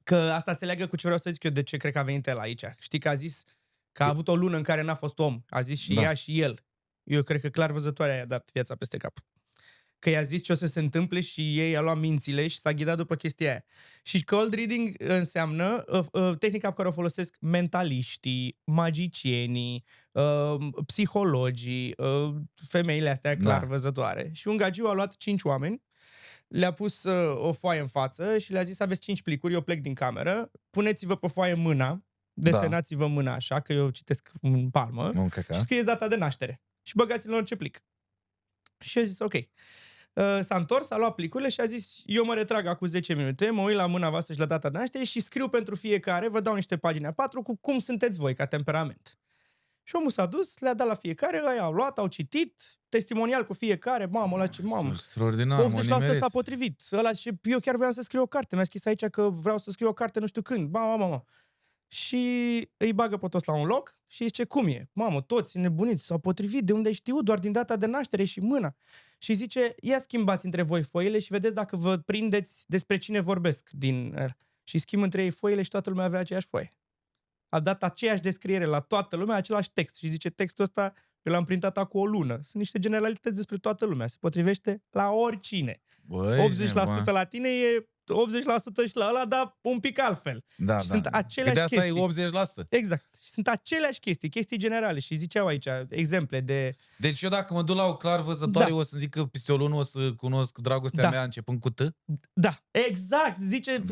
Că asta se leagă cu ce vreau să zic eu de ce cred că a venit el aici. Știi că a zis că a avut o lună în care n-a fost om. A zis și ea și el. Eu cred că clar văzătoarea i-a dat viața peste cap. Că i-a zis ce o să se întâmple și ei a luat mințile și s-a ghidat după chestia aia. Și cold reading înseamnă tehnica pe care o folosesc mentaliștii, magicienii, psihologii, femeile astea clar văzătoare. Și un gagiu a luat 5 oameni, le-a pus o foaie în față și le-a zis aveți 5 plicuri, eu plec din cameră, puneți-vă pe foaie mâna, desenați-vă mâna așa, că eu citesc în palmă, și scrieți data de naștere. Și băgați-l în orice plic. Și eu zis, ok. S-a întors, a luat plicurile și a zis, eu mă retrag acum 10 minute, mă uit la mâna voastră și la data de naștere și scriu pentru fiecare, vă dau niște pagini A4 cu cum sunteți voi ca temperament. Și omul s-a dus, le-a dat la fiecare, aia au luat, au citit, testimonial cu fiecare, mamă, la ce mamă. Extraordinar, 80% s-a potrivit. Ăla zice, eu chiar vreau să scriu o carte, mi-a scris aici că vreau să scriu o carte nu știu când. Mamă. Și îi bagă pe toți la un loc și zice, cum e? Mamă, toți nebuniți, s-au potrivit, de unde ai știut? Doar din data de naștere și mâna. Și zice, ia schimbați între voi foile și vedeți dacă vă prindeți despre cine vorbesc. Și schimb între ei foile și toată lumea avea aceeași foaie. A dat aceeași descriere la toată lumea, același text. Și zice, textul ăsta eu l-am printat acum o lună. Sunt niște generalități despre toată lumea. Se potrivește la oricine. Băi, 80% la tine e 80% și la ăla, dar un pic altfel. Da, și sunt aceleași de asta chestii. e 80%. Exact. Și sunt aceleași chestii generale. Și ziceau aici exemple de... Deci eu dacă mă duc la o clar văzătoare, o să-mi zic că pistolul o să cunosc dragostea mea începând cu T? Da, exact. Zice...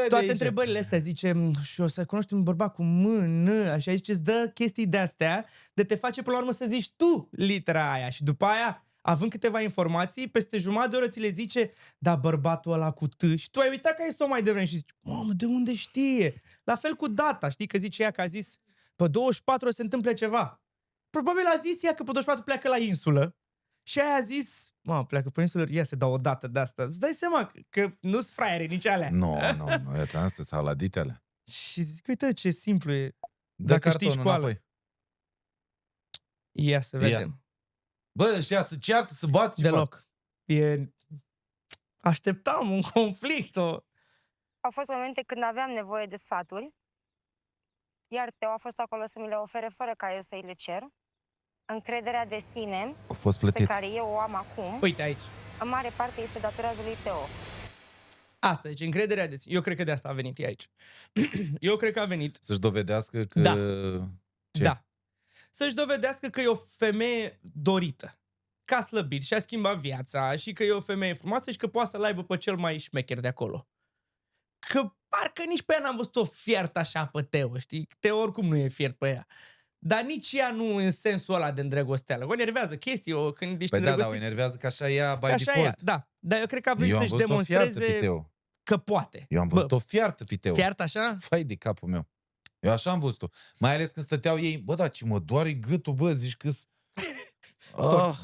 Toate întrebările astea zice, și o să cunoști un bărbat cu mână, așa zice, îți dă chestii de-astea, de te face până la urmă să zici tu litera aia. Și după aia, având câteva informații, peste jumătate de oră ți le zice, da, bărbatul ăla cu T. Și tu ai uitat că ai s-o mai devreme și zici, mamă, de unde știe? La fel cu data, știi că zice ea că a zis, pe 24 se întâmplă ceva. Probabil a zis ea că pe 24 pleacă la insulă și aia a zis, pleacă pe insulă, ia să dau o dată de asta. Îți dai seama că nu-s fraiere nici alea. Nu, astea s-au la ditele. Și zic, uite ce simplu e. Dă cartonul înapoi. Ia să vedem. Bă, ăștia să ceartă, să bată, ce deloc. Așteptam un conflict. Au fost momente când aveam nevoie de sfaturi, iar Teo a fost acolo să mi le ofere fără ca eu să-i le cer. Încrederea de sine a fost plătit. pe care eu o am acum, uite aici, în mare parte îi se datorează lui Teo. Asta, deci încrederea de sine. Eu cred că de asta a venit aici. Eu cred că a venit... Să-și dovedească că... Da. Ce? Da. Să-și dovedească că e o femeie dorită. Că a slăbit și a schimbat viața și că e o femeie frumoasă și că poate să-l aibă pe cel mai șmecher de acolo. Că parcă nici pe ea n-am văzut o fiert așa pe Teo, știi? Teo oricum nu e fiert pe ea. Dar nici ea nu în sensul ăla de îndrăgosteală. O enervează chestii, când ești da, o enervează că așa ea by default. Ea, da. Dar eu cred că a vrut să-și demonstreze că poate. Eu am văzut o fiartă pe Teo. Fiartă așa? Fai de capul meu. Eu așa am văzut-o. Mai ales când stăteau ei, bă, da, ce mă doare gâtul, bă, zici că-s...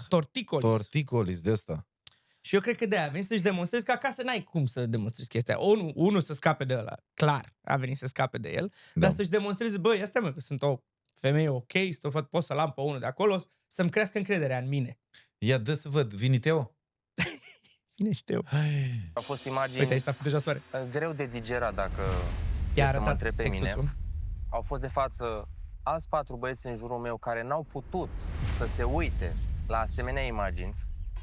Torticolis. Torticolis de ăsta. Și eu cred că de-aia a venit să-și demonstrezi că acasă n-ai cum să demonstrezi chestia. Unul să scape de ăla, clar, a venit să scape de el, dar să-și demonstreze, băi, astea mă, că sunt o femeie ok, pot să-l am pe unul de acolo, să-mi crească încrederea în mine. Ia, dă să văd, vine Teo? Vine și Teo. Au fost imagini uite, aici s-a făcut deja soare. Greu de digerat dacă să mă întreb pe mine. Au fost de față alți 4 băieți în jurul meu care n-au putut să se uite la asemenea imagini.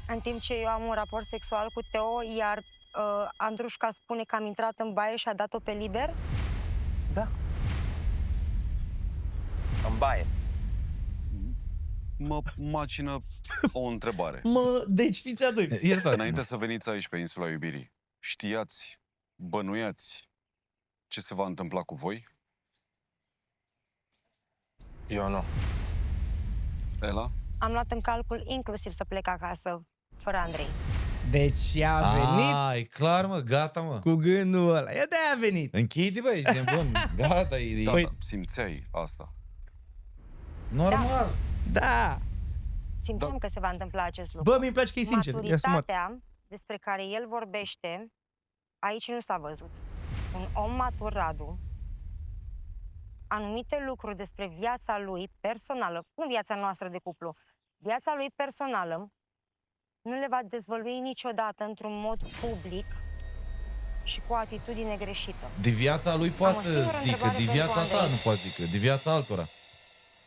În timp ce eu am un raport sexual cu Teo, iar Andrușca spune că am intrat în baie și a dat-o pe liber? Da. În baie. Mă macină o întrebare. Deci fiți adânci. Înainte să veniți aici pe Insula Iubirii, știați, bănuiați ce se va întâmpla cu voi? Eu nu. Ela? Am luat în calcul inclusiv să plec acasă, fără Andrei. Deci ea a venit... e clar, mă, gata, mă. Cu gândul ăla. Ea de-aia a venit. Închide, bă, ești nebun. Gata, e... Da, simțeai asta. Normal. Da. Simțeam că se va întâmpla acest lucru. Bă, mi-mi place că e sincer. Maturitatea despre care el vorbește, aici nu s-a văzut. Un om matur, Radu, anumite lucruri despre viața lui personală, nu viața noastră de cuplu, viața lui personală, nu le va dezvălui niciodată într-un mod public și cu o atitudine greșită. De viața lui poate să zică, de viața ta nu poate zică, de viața altora.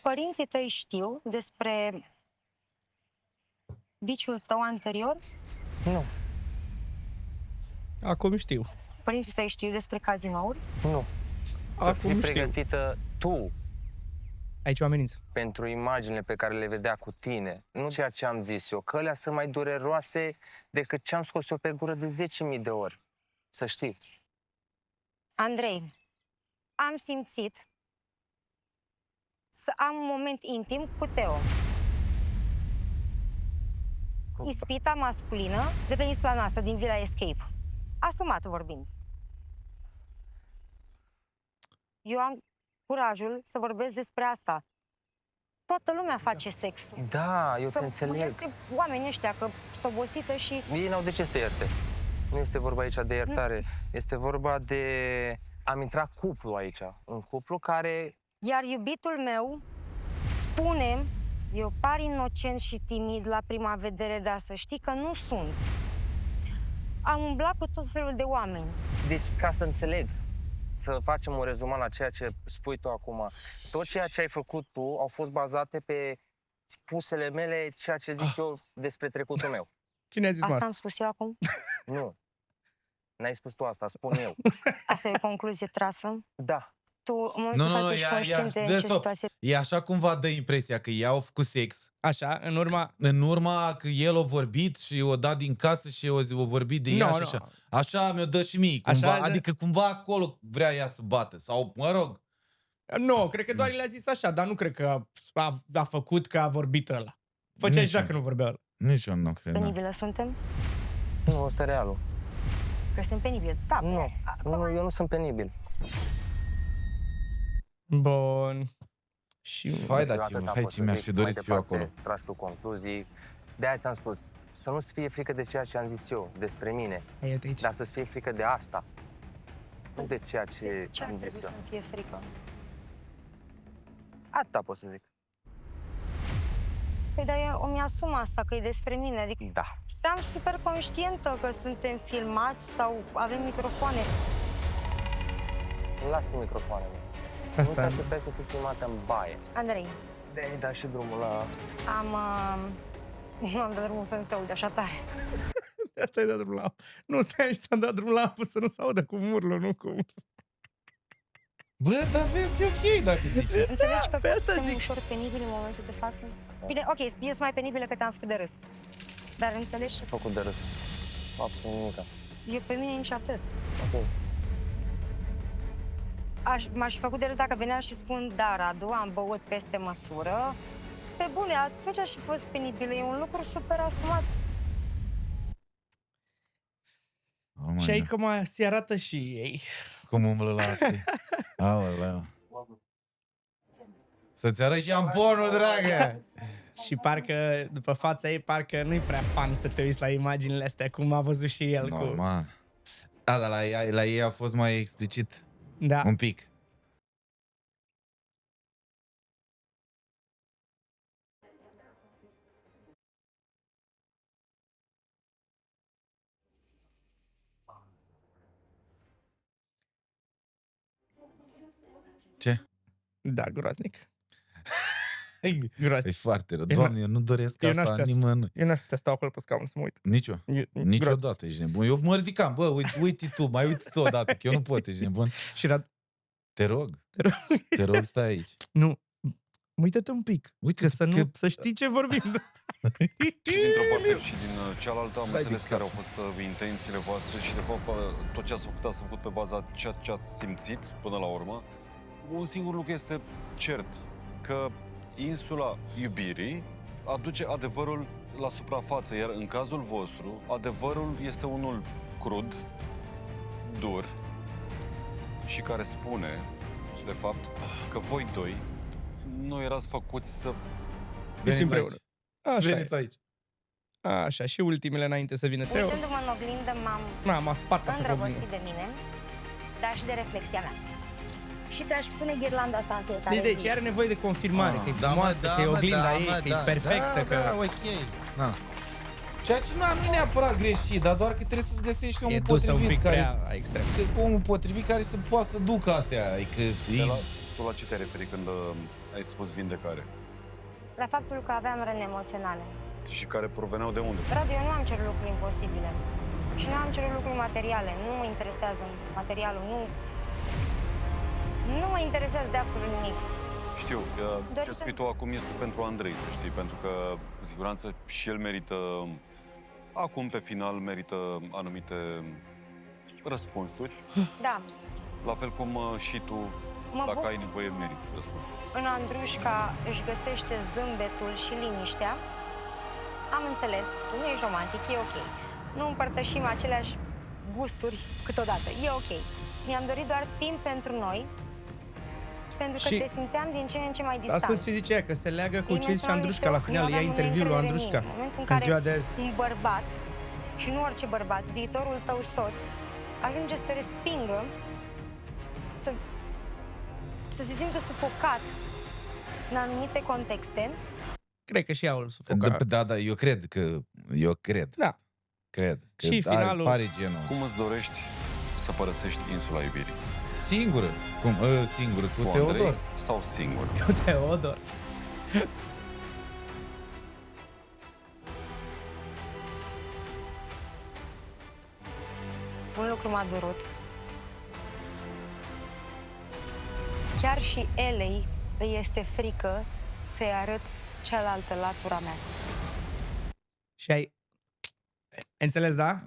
Părinții tăi știu despre viciul tău anterior? Nu. Acum știu. Părinții tăi știu despre cazinouri? Nu. Să fii pregătită tu. Aici o amenință. Pentru imaginile pe care le vedea cu tine. Nu ceea ce am zis eu, că alea sunt mai dureroase decât ce am scos eu pe gură de 10.000 de ori. Să știi. Andrei, am simțit să am un moment intim cu Teo. Ispita masculină de pe insula noastră, din Villa Escape. Asumat vorbind. Eu am curajul să vorbesc despre asta. toată lumea face sex. Da, eu te înțeleg. Oamenii ăștia că sunt obosită și... Ei n-au de ce să te ierte. Nu este vorba aici de iertare. Este vorba de... Am intrat cuplu aici. Un cuplu care... Iar iubitul meu spune, eu par inocent și timid la prima vedere, dar să știi că nu sunt. Am umblat cu tot felul de oameni. Deci, ca să înțeleg, să facem un rezumat la ceea ce spui tu acum. Tot ceea ce ai făcut tu au fost bazate pe spusele mele, ceea ce zic eu despre trecutul meu. Cine a zis asta? Am spus eu acum? Nu. N-ai spus tu asta, spun eu. Asta e o concluzie trasă? Da. Tu, în momentul de față, ești conștient de ce situație... E așa cumva dă impresia că ea au făcut sex. Așa, în urma că el a vorbit și o dat din casă și o vorbit de ea și așa. Așa mi-o dă și mie, cumva, așa, adică cumva acolo vrea ea să bată. Sau, mă rog. Nu, cred că doar le-a zis așa, dar nu cred că a făcut că a vorbit ăla. Făcea și dacă nu vorbea ăla. Nici eu nu cred. Penibilă suntem? Nu, ăsta e realul. Că suntem penibili. Da, nu, eu nu sunt penibil. Bun. Și Fai, dar ce mi-aș fi dorit să fiu acolo. Tragi tu concluzii. De-aia ți-am spus, să nu-ți fie frică de ceea ce am zis eu despre mine, dar să-ți fie frică de asta. Nu de ceea ce am zis eu. Să-mi fie frică? Atâta pot să zic. Păi, dar eu îmi asum asta, că e despre mine, adică... Da. Eram super conștientă că suntem filmați sau avem microfoane. Lasă microfoanele. Asta nu te așteptai să fii filmată în baie. Andrei. De-ai dat și drumul la... Nu am dat drumul să nu se aude așa tare. De asta ai dat drumul la apă. Nu, stai aici, am dat drumul la apă să nu se audă cu murlă, nu cu... Bă, dar vezi că e ok dacă zice. Înțelegi că suntem ușor penibili în momentul de față? Bine, ok, ești mai penibilă că te-am făcut de râs. Dar înțelegi? Ce-ai făcut de râs? Absolut nimica. Eu pe mine nici atât. Ok. M-aș fi făcut de râs dacă veneam și spun, da, Radu, am băut peste măsură. Pe bune, atunci aș fi fost penibilă. E un lucru super asumat. Și aici cum se arată și ei. Cum umblă la astea. Aoleu. Să-ți arăți șamponul, dragă! Și parcă, după fața ei, parcă nu-i prea fan să te uiți la imaginile astea, cum a văzut și el. Normal. Da, dar la ei a fost mai explicit. Da. Un pic. Ce? Da, groaznic. E foarte rău. Doamne, eu nu doresc asta nimănui. Eu n-aș putea stau acolo pe scaun să mă uit. Niciodată, ești nebun. Eu mă ridicam, bă, uite tu, mai uite tu odată, că eu nu pot, ești nebun. Și Te rog, stai aici. Nu, uită-te un pic. Uite, să știi ce vorbim. Dintr-o parte și din cealaltă am înțeles care au fost intențiile voastre și de fapt tot ce ați făcut pe baza ceea ce ați simțit până la urmă. Un singur lucru este cert, că insula iubirii aduce adevărul la suprafață, iar în cazul vostru, adevărul este unul crud, dur și care spune, de fapt, că voi doi nu erați făcuți să veniți împreună. Veniți aici. Așa, și ultimele înainte să vină Teo. Uitându-mă în oglindă, m-am spart îndrăgostit de mine, dar și de reflexia mea. Și ți-aș spune ghirlanda asta în fiecare zi. Deci are nevoie de confirmare, că e frumoasă, că e oglinda ei, că e perfectă, că... Da, ok. Da. Ceea ce nu e neapărat greșit, dar doar că trebuie să-ți găsești omul potrivit omul potrivit care să poată să ducă astea. Adică tu la ce te-ai referit când ai spus vindecare? La faptul că aveam răni emoționale. Și care proveneau de unde? Radu, eu nu am cerut lucruri imposibile. Și nu am cerut lucruri materiale. Nu mă interesează materialul, nu mă interesează de absolut nimic. Știu, ce spui tu acum este pentru Andrei, să știi, pentru că, cu siguranță, și el merită, acum pe final, merită anumite răspunsuri. Da. La fel cum și tu, dacă ai nevoie, meriți răspunsuri. În Andrușca își găsește zâmbetul și liniștea. Am înțeles, tu nu ești romantic, e ok. Nu împărtășim aceleași gusturi câteodată, e ok. Mi-am dorit doar timp pentru noi, pentru că Și- te simțeam din ce în ce mai distant. Ascult ce zice ea, că se leagă cu Ei ce zice menționau Andrușca la niște- final. eu Ia aveam interviul lui încredere în Andrușca mine. În momentul în în care ziua de azi. un bărbat, și nu orice bărbat, viitorul tău soț, ajunge să te respingă, să se simtă sufocat în anumite contexte. Cred că și ea o sufoca. Da, eu cred că... Da. Cred. Că Și finalul- pare genul. Cum îți dorești să părăsești insula iubirii? Singură. Cum? Singură, cu Andrei Teodor. sau singur? Cu Teodor. Un lucru m-a durut. Chiar și Elei îi este frică să-i arăt cealaltă latura mea. Și ai... Înțeles, da?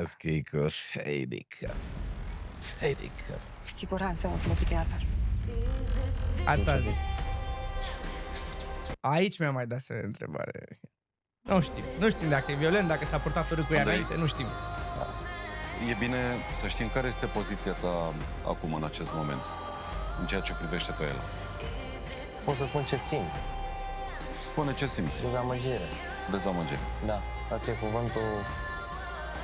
Schică, heidică. Heidică. Cu siguranță mă pune pe tine acasă. Atât a zis. Aici mi-a mai dat să întrebare. Nu știm. Nu știm dacă e violent, dacă s-a purtat urât cu ea Andrei. înainte, nu știm. E bine să știm care este poziția ta acum, în acest moment, în ceea ce privește pe el. Pot să spun ce simt. Spune ce simți. Dezamăgire. Dezamăgire. Da, asta e cuvântul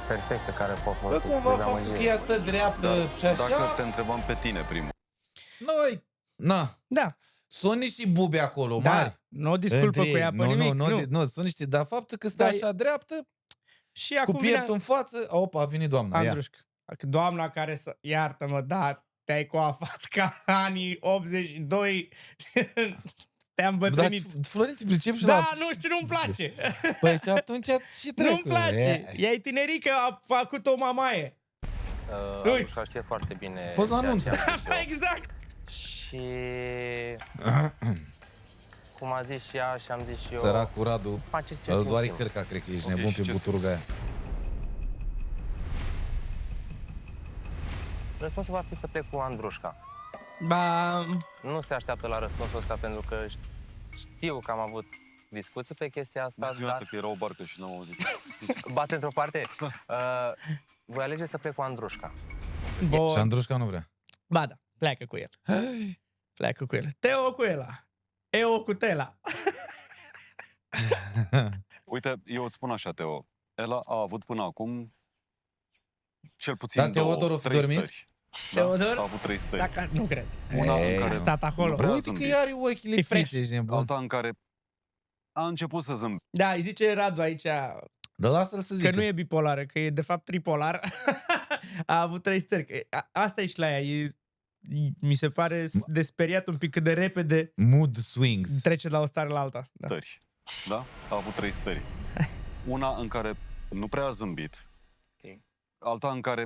perfect pe care pot Bă, folosi. cumva faptul că ea stă dreaptă și așa... Dacă te întrebam pe tine primul. Noi, na. Da. Sunt niște bubi acolo, Da, mari. nu o disculpă cu ea pe nimic, nu. Nu, sunt niște, dar faptul că stă Da, așa dreaptă, Și cu acum pieptul în față, opa, a venit doamna, ia. Andrușca. Doamna care să... Iartă-mă, da, te-ai coafat ca anii 82. Te-am Dar, bătrânit. Florin, te pricep și Da, la... nu știu, nu-mi place. Păi și atunci și trecu. Nu-mi place. Ea e tinerică, a făcut-o mamaie. Uite. Andrușca știe foarte bine. A fost la ceea ce nuntă. am zis eu. Exact. Și cum a zis și ea și am zis și eu. Săracul Radu, Faceți ce îl doare simțim. cărca, cred că ești Ok, nebun și pe ce buturuga aia. Răspunsul va fi să plec cu Andrușca. Ba... Nu se așteaptă la răspunsul ăsta pentru că știu că am avut discuții pe chestia asta, Zi-mi dar că era o barcă și n-am auzit. bate într-o parte. Voi alege să plec cu Andrușca. Bun. Și Andrușca nu vrea. Ba da, pleacă cu el. Pleacă cu el. Teo cu ela. Eu cu Tela. Uite, eu îți spun așa, Teo. Ela a avut până acum cel puțin Da, Teodor a fi 3 dormit? stări. Teodor? Da, a avut 3 stări. Dacă nu cred. Una în Ei, care A stat acolo. nu prea a Uite că zâmbit. ea are ochile E fresh. fixe, ești nebun. Alta în care a început să zâmbească. Da, îi zice Radu aici Dar lasă-l să zică. că nu e bipolară, că e de fapt tripolar. A avut 3 stări. Că asta e și la ea. Mi se pare de speriat un pic cât de repede Mood swings. trece de la o stare la alta. Da. Stări. Da? A avut 3 stări. Una în care nu prea a zâmbit. Alta în care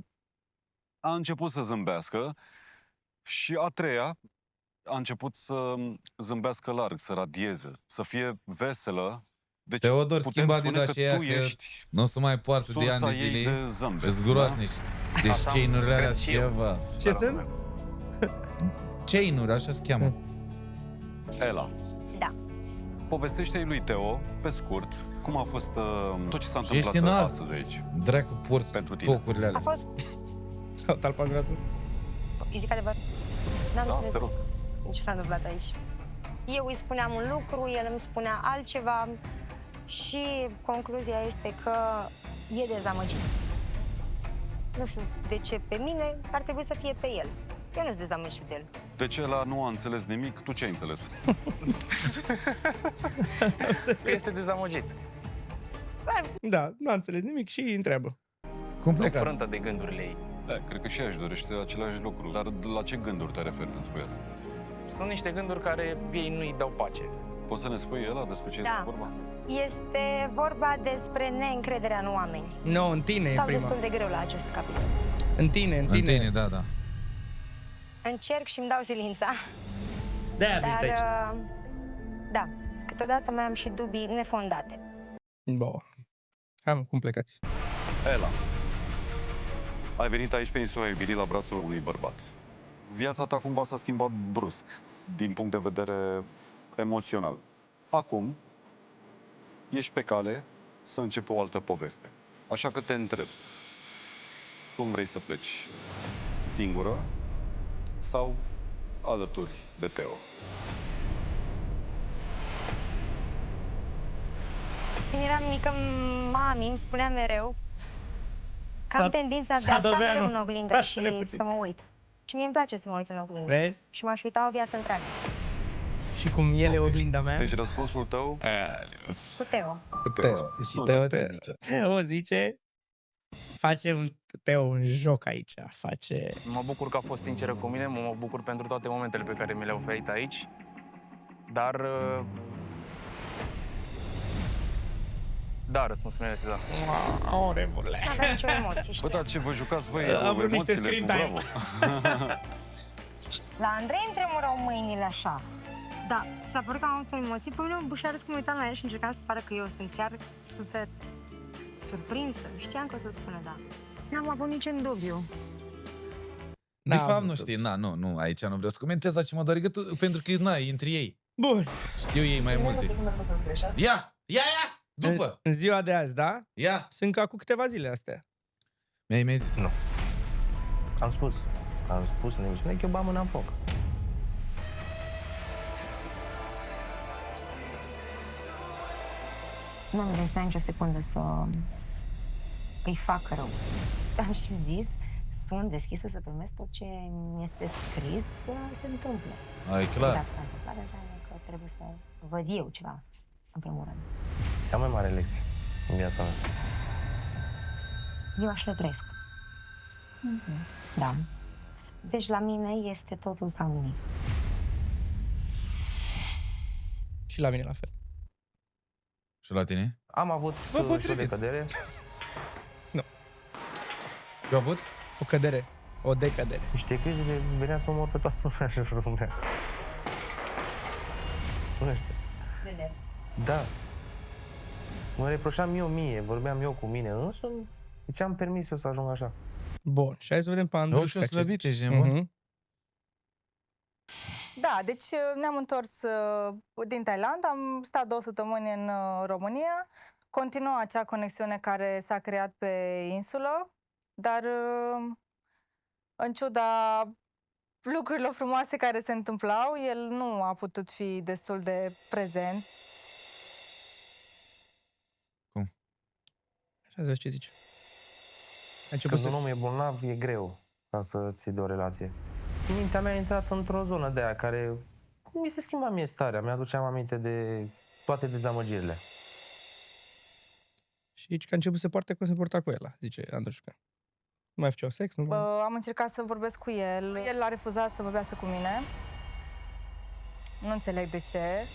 a început să zâmbească. Și a treia a început să zâmbească larg, să radieze, să fie veselă. Deci Teodor, putem schimba spune Adidas că și ea tu că ești nu o să mai poartă de sursa ani de ei zile. de zâmbet. Îți groasnici. Deci Așa chain-urile alea cred și eu. ceva. Ce sunt? Chain-uri, așa se cheamă. Ela. Da. Povestește-i lui Teo, pe scurt, cum a fost tot ce s-a Și ești întâmplat înalt. astăzi aici. Dracu, porți Pentru tine. tocurile A alea. fost... O talpa groasă. Îi zic adevăr. N-am Da, înțeles te rog. ce s-a întâmplat aici. Eu îi spuneam un lucru, el îmi spunea altceva și concluzia este că e dezamăgit. Nu știu de ce pe mine, ar trebui să fie pe el. Eu nu sunt dezamăgit de el. Deci ăla nu a înțeles nimic, tu ce ai înțeles? Este dezamăgit. Da, nu a înțeles nimic și îi întreabă. Cum plecați? Înfrântă de gândurile ei. Cred că și ea își dorește același lucru. Dar la ce gânduri te referi când spui asta? Sunt niște gânduri care ei nu-i dau pace. Poți să ne spui Ela despre ce Da. este vorba? Este vorba despre neîncrederea în oameni. Nu, în tine e Stau prima. destul de greu la acest capitol. În tine, în În tine. tine, da, da. Încerc și îmi dau silința, De-aia a venit dar, aici. da, câteodată mai am și dubii nefondate. Bă. Hai mă, cum plecați? Ela. Ai venit aici pe insula iubirii la brațul unui bărbat. Viața ta cumva s-a schimbat brusc, din punct de vedere emoțional. Acum, ești pe cale să începi o altă poveste. Așa că te întreb, cum vrei să pleci? Singură sau alături de Teo. Când eram mică, mami îmi spunea mereu că am tendința de a sta mereu în oglindă și să mă uit. Și mie îmi place să mă uit în oglindă. Vezi? Și m-aș uita o viață întreagă. Și cum el e oglinda mea. Deci răspunsul tău? Cu Teo. Cu Teo. Și Teo zice. Teo zice... Face un joc aici. Mă bucur că a fost sinceră cu mine, mă bucur pentru toate momentele pe care mi le-a oferit aici. Dar... Da, răspunsul meu este da. O, nebunule. N-avea nicio emoție, Bă, dar ce vă jucați voi Am vrut niște emoțiile screen cu time. Bravo. La Andrei îmi tremurau mâinile așa. Da, s-a părut că am avut o emoție. Pe mine mă bușeară că mă uitam la el și încercam să pară că eu sunt chiar super surprinsă. Știam că o să spună da. N-am avut niciun dubiu. De fapt, nu știi, nu, aici nu vreau să comentez, dar ce mă doare gâtul, pentru că, e între ei. Bun. Știu ei mai multe. Ia! După! În ziua de azi, da? Ia! Sunt ca cu câteva zile astea. Mi-ai zis? Nu. Am spus în emisiune că eu bag mâna în foc. Nu am lăsat nicio secundă să îi fac rău. Am și zis, sunt deschisă să primesc tot ce mi este scris să se întâmple. Ai, clar. Dacă s-a întâmplat, înseamnă că trebuie să văd eu ceva, în primul rând. Cea mai mare lecție în viața mea. Eu așa trăiesc. Da. Deci la mine este totul sau nimic. Și la mine la fel. Și la tine? Am avut și o decădere. Nu. Ce-a avut? O cădere. O decădere. Niște crize de venea să omor pe toată lumea și jurul meu. Da. Mă reproșam eu mie, vorbeam eu cu mine însumi. De ce am permis eu să ajung așa? Bun. Și hai să vedem pe Andrușca. O slăbit, ești bun? Da, deci ne-am întors din Thailanda, am stat 2 săptămâni în România, continua acea conexiune care s-a creat pe insulă, dar în ciuda lucrurilor frumoase care se întâmplau, el nu a putut fi destul de prezent. Cum? Așa zici ce zici. Când un om e bolnav, e greu ca să ții de o relație. Mintea mea a intrat într-o zonă de aia care mi se schimba mie starea, mi-aduceam aminte de toate dezamăgirile. Și aici că a început să poarte cum se porta cu el, zice Andrușca. Nu mai făceau sex? Nu? Am încercat să vorbesc cu el, el a refuzat să vorbească cu mine. Nu înțeleg de ce.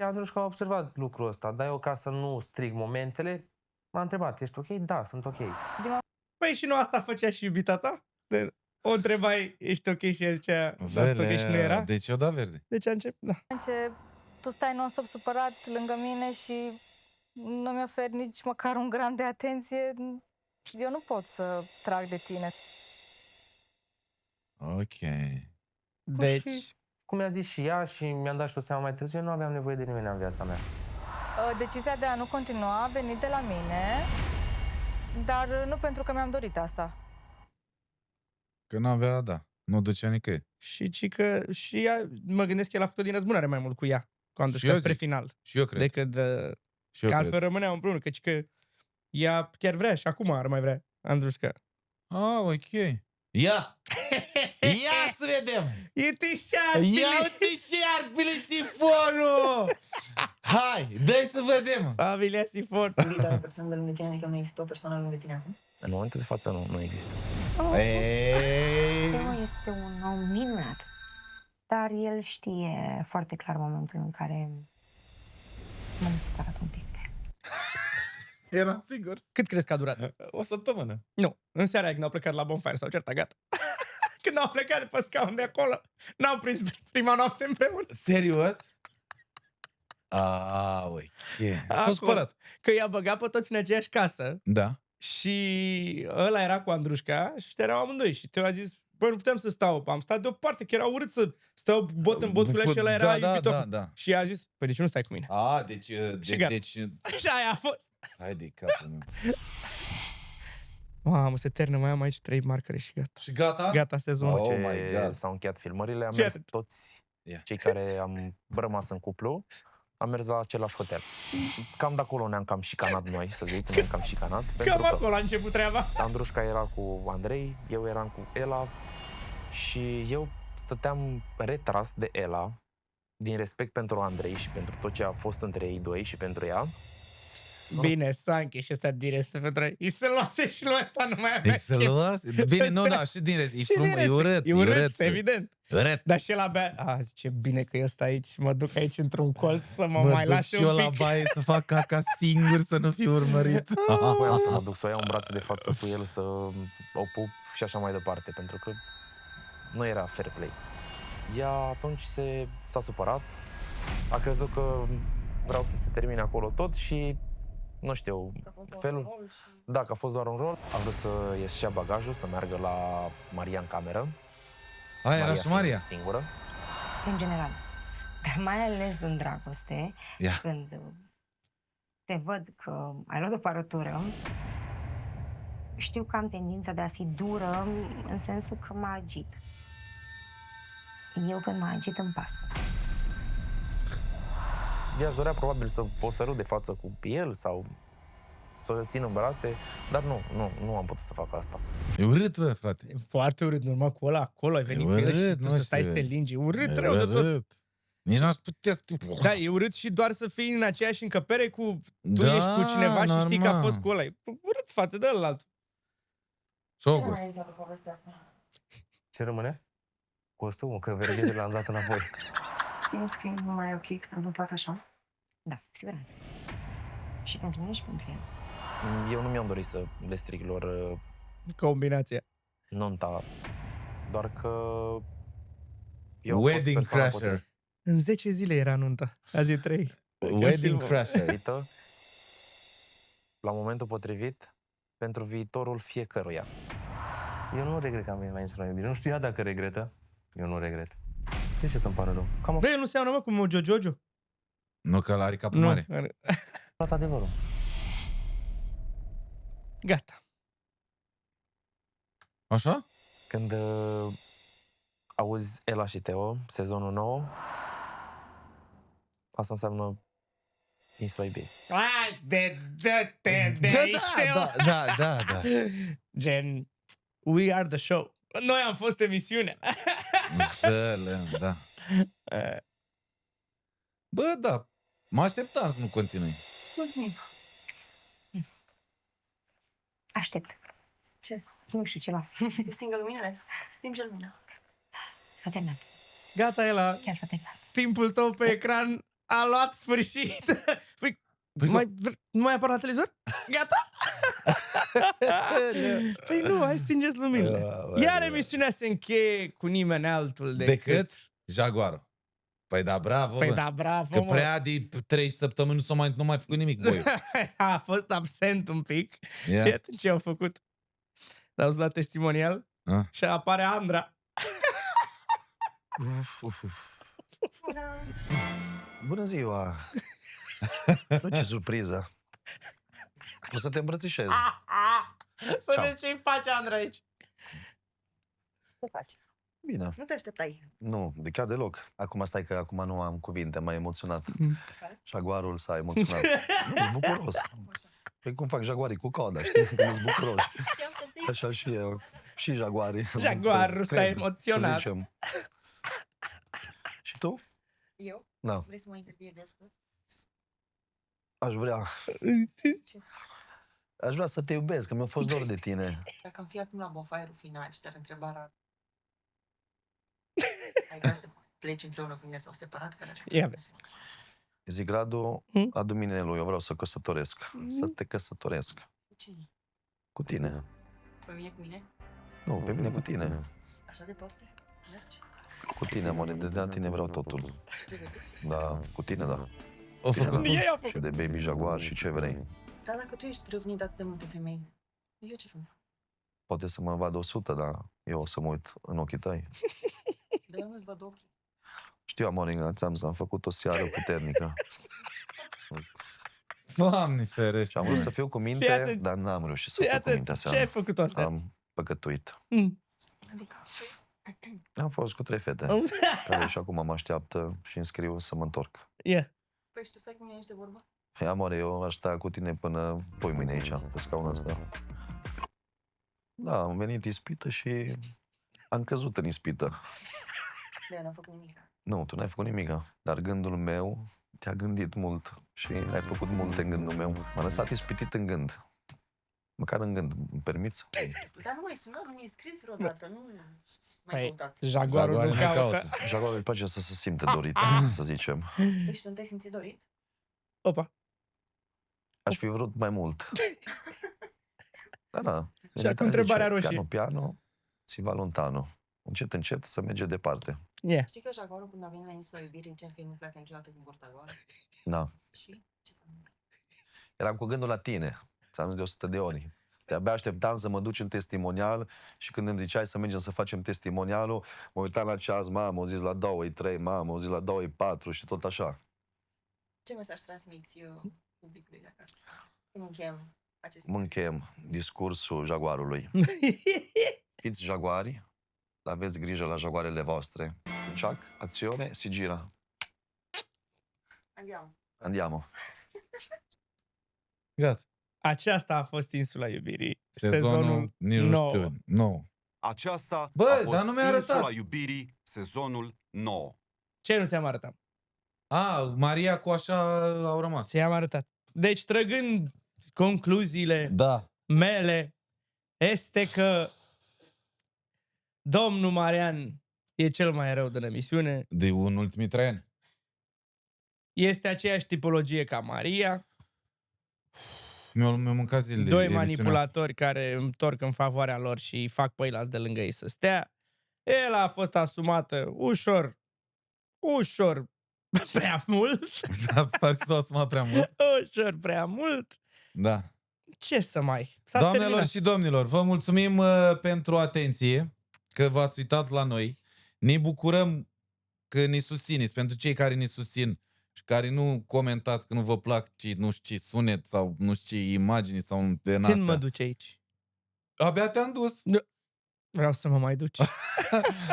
Andrușca a observat lucrul ăsta, dar eu ca să nu strig momentele, m-a întrebat, ești ok? Da, sunt ok. Păi și nu asta făcea și iubita ta? O întrebai, ești ok și el zicea, da, sunt ok și nu era? Deci o da verde. Deci a început, da. Tu stai non-stop supărat lângă mine și nu mi oferi nici măcar un gram de atenție, eu nu pot să trag de tine. Ok. Deci... Și, cum mi-a zis și ea și mi-am dat și o seama mai târziu, eu nu aveam nevoie de nimeni în viața mea. Decizia de a nu continua a venit de la mine, dar nu pentru că mi-am dorit asta. Că n-avea, da. Nu ducea nicăieri. Și că și ea, mă gândesc că el a făcut din răzbunare mai mult cu ea, cu Andrușca spre final. Și eu cred. Decât că altfel rămâneau împreună, căci că ea chiar vrea și acum ar mai vrea Andrușca. Ah, ok. Ia! Ia să vedem! Uite și arpile! Ia uite și arpile sifonul! Hai, dai să vedem! Familia Sifon! Iubita persoană lângă tine, adică nu există o persoană lângă tine acum? În momentul de față nu există. Teo este un om minunat, dar el știe foarte clar momentul în care m-am supărat un pic. Era sigur. Cât crezi că a durat? O săptămână. Nu, în seara aia când au plecat la bonfire s-au certat, gata. Când au plecat de pe scaun de acolo, n-au prins prima noapte împreună. Serios? Ok. S-a supărat. Că i-a băgat pe toți în aceeași casă. Da. Și ăla era cu Andrușca și erau amândoi. Și Teo a zis, băi, nu putem să stau. Am stat deoparte, că era urât să stau bot în bot cu el și ăla era iubitor. Da. Și a zis, păi de ce nu stai cu mine? Deci... Și așa aia a fost. Hai de capul meu. Mamă, se termină, mai am aici 3 marcare și gata. Și gata? Gata sezonul. Oh my God. S-au încheiat filmările, am mers toți cei care am rămas în cuplu, am mers la același hotel. Cam de acolo ne-am cam șicanat noi, să zic, ne-am cam șicanat. Cam acolo a început treaba. Andrușca era cu Andrei, eu eram cu Ela și eu stăteam retras de Ela, din respect pentru Andrei și pentru tot ce a fost între ei doi și pentru ea. Bine, Sanche și ăsta din respect pentru ei. Îi se luase și lui ăsta nu mai avea Îi se luase? Bine, nu, da, și din respect. E urât, e urât, evident. Urât. Dar și el abia, zice, bine că e ăsta aici, mă duc aici într-un colț să mă mai lase un pic. Mă duc și eu la baie să fac caca singur, să nu fiu urmărit. Voiam să mă duc să o iau în brațe de față cu el, să o pup și așa mai departe, pentru că nu era fair play. Ea atunci s-a supărat, a crezut că vreau să se termine acolo tot și, nu știu, felul... Da, că a fost doar un rol. A vrut să ieși bagajul, să meargă la Maria în cameră. Era și Maria? Singură. În general. Dar mai ales în dragoste, când te văd că ai luat o parătură, știu că am tendința de a fi dură în sensul că mă agit. Eu când mă agit îmi pasă. I-aș dorea probabil să o sărut de față cu el sau să o țin în brațe, dar nu am putut să fac asta. E urât, bă, frate. E foarte urât, normal cu ăla acolo, ai venit cu el și tu să stai să te lingi. Urât, rău de tot. Nici n-aș putea să... Da, e urât și doar să fii în aceeași încăpere cu... Tu ești cu cineva și știi că a fost cu ăla. E urât față de ălalt. Socul. Ce rămâne? Costumul, că verghezele l-am dat înapoi. Simți că e mai ok să întâmplă așa? Da, cu siguranță. Și pentru mine și pentru el. Eu nu mi-am dorit să le stric lor combinația. Nunta. Doar că... Wedding Crasher. În 10 zile era nunta. Azi e 3. Wedding Crasher. La momentul potrivit, pentru viitorul fiecăruia. Eu nu regret că am venit la Insula Iubirii. Nu știu ea dacă regretă. Eu nu regret. De ce să-mi pară rău? Bă, el nu seamănă, mă, cu Mojo Jojo. Nu, că l-are capul mare. Toată adevărul. Gata. Așa? Când auzi Ela și Teo, sezonul 9, asta înseamnă Insula Iubirii. Hai, de aici, Teo! Da. Gen, we are the show. Noi am fost emisiunea. Da. Bă, da. Mă așteptam să nu continui. Mulțumim. Aștept. Ce? Nu știu, ceva. Stingă luminile? Stinge lumina. S-a terminat. Gata, Ela. Chiar s-a terminat. Timpul tău pe ecran a luat sfârșit. Nu mai apar la televizor? Gata? Păi nu, hai stingeți luminile. Iar emisiunea se încheie cu nimeni altul decât Jaguarul. Păi da, bravo, Păi mă. da, bravo, Că mă. prea de 3 săptămâni nu mai făcut nimic, băiu. A fost absent un pic. Yeah. Și atunci ce au făcut. L-au la testimonial și apare Andra. Bună ziua! Nu, ce surpriză! O să te îmbrățișez. Să vezi ce-i face Andra aici. Ce faci? Bine. Nu te așteptai. Nu, de chiar deloc. Acum stai că acum nu am cuvinte, m-a emoționat. Jaguarul s-a emoționat. Nu, bucuros. Păi cum fac jaguarii cu coada, știi? Nu-s bucuroși. Așa și eu. Și jaguarii. Jaguarul s-a emoționat. Și tu? Eu? Da. Vrei să mă intervievezi tu? Aș vrea. Aș vrea să te iubesc, că mi-a fost dor de tine. Dacă am fi acum la bonfire-ul final și te-ar întreba la... Ai vrea să pleci împreună cu mine sau separat? Ia vezi. Zic, Radu, adu mine lui, eu vreau să căsătoresc. Să te căsătoresc. Cu cine? Cu tine. Pe mine cu mine? Nu, pe mine cu tine. Așa departe? Merge. Cu tine, amore, de la tine vreau totul. Da, cu tine, da. Și de baby jaguar și ce vrei. Dar dacă tu ești răvnit atât de multe femei, eu ce fac? Poate să mă vad 100, dar eu o să mă uit în ochii tăi. Dar eu nu-ți văd ochii. Știu, amore, ți-am făcut o seară puternică. Doamne ferește. Și am vrut să fiu cu minte, dar n-am reușit să fiu cu mintea seara. Ce ai făcut tu aseară? Am păcătuit. Am fost cu 3 fete, care și acum mă așteaptă și îmi scriu să mă întorc. Păi și tu stai cu mine, ești de vorbă? Păi, amore, eu aș sta cu tine până poi mâine aici, pe scaunul ăsta. Da, am venit ispită și am căzut în ispită. Eu n-am făcut nimic. Nu, tu n-ai făcut nimica, dar gândul meu te-a gândit mult și ai făcut multe în gândul meu. M-a lăsat ispitit în gând. Măcar în gând, îmi permiți? Dar nu mai sunat, nu mi-ai scris vreodată, nu mai Păi, căutat. Jaguarul nu caută. Jaguarul îi place să se simte dorit, să zicem. Deci tu nu te-ai simțit dorit? Opa. Aș fi vrut mai mult. Da. Și acum întrebarea roșie. Piano, piano, si va lontano. Încet, încet să merge departe. Știi că Jaguarul când a venit la insula iubirii zicea că nu pleacă niciodată cu portagoală? Da. Și ce s-a întâmplat? Eram cu gândul la tine. Ți-am zis de 100 de ori. De-abia așteptam să mă duci în testimonial și când îmi ziceai să mergem să facem testimonialul, mă uitam la ceas, mamă, o zis la 2:03, mamă, o zis la 2:04 și tot așa. Ce mesaj transmiți publicului de acasă? Cum încheiem acest... Mă încheiem discursul jaguarului. Fiți jaguari, aveți grijă la jaguarele voastre. Ciac, acțiune, si gira. Andiamo. Gata. Aceasta a fost Insula Iubirii. Sezonul nici nu știu. 9. Aceasta a Bă, fost dar nu mi-a arătat. Insula Iubirii, sezonul 9. Ce nu ți-am arătat? Maria cu așa au rămas. Ți-am arătat. Deci, trăgând concluziile mele, este că domnul Marian e cel mai rău din emisiune. De în ultimii 3 ani. Este aceeași tipologie ca Maria. Mi-au mâncat zilele. 2 manipulatori care întorc în favoarea lor și îi fac pe ăilalți de lângă ei să stea. El a fost asumată ușor prea mult. Da, parcă s-a asumat prea mult. Ușor prea mult. Da. Ce să mai... Doamnelor și domnilor, vă mulțumim pentru atenție, că v-ați uitat la noi. Ne bucurăm că ne susțineți. Pentru cei care ne susțin și care nu comentați că nu vă plac nu știu ce sunet sau nu știu ce imagini sau din astea. Când mă duci aici? Abia te-am dus. Vreau să mă mai duci.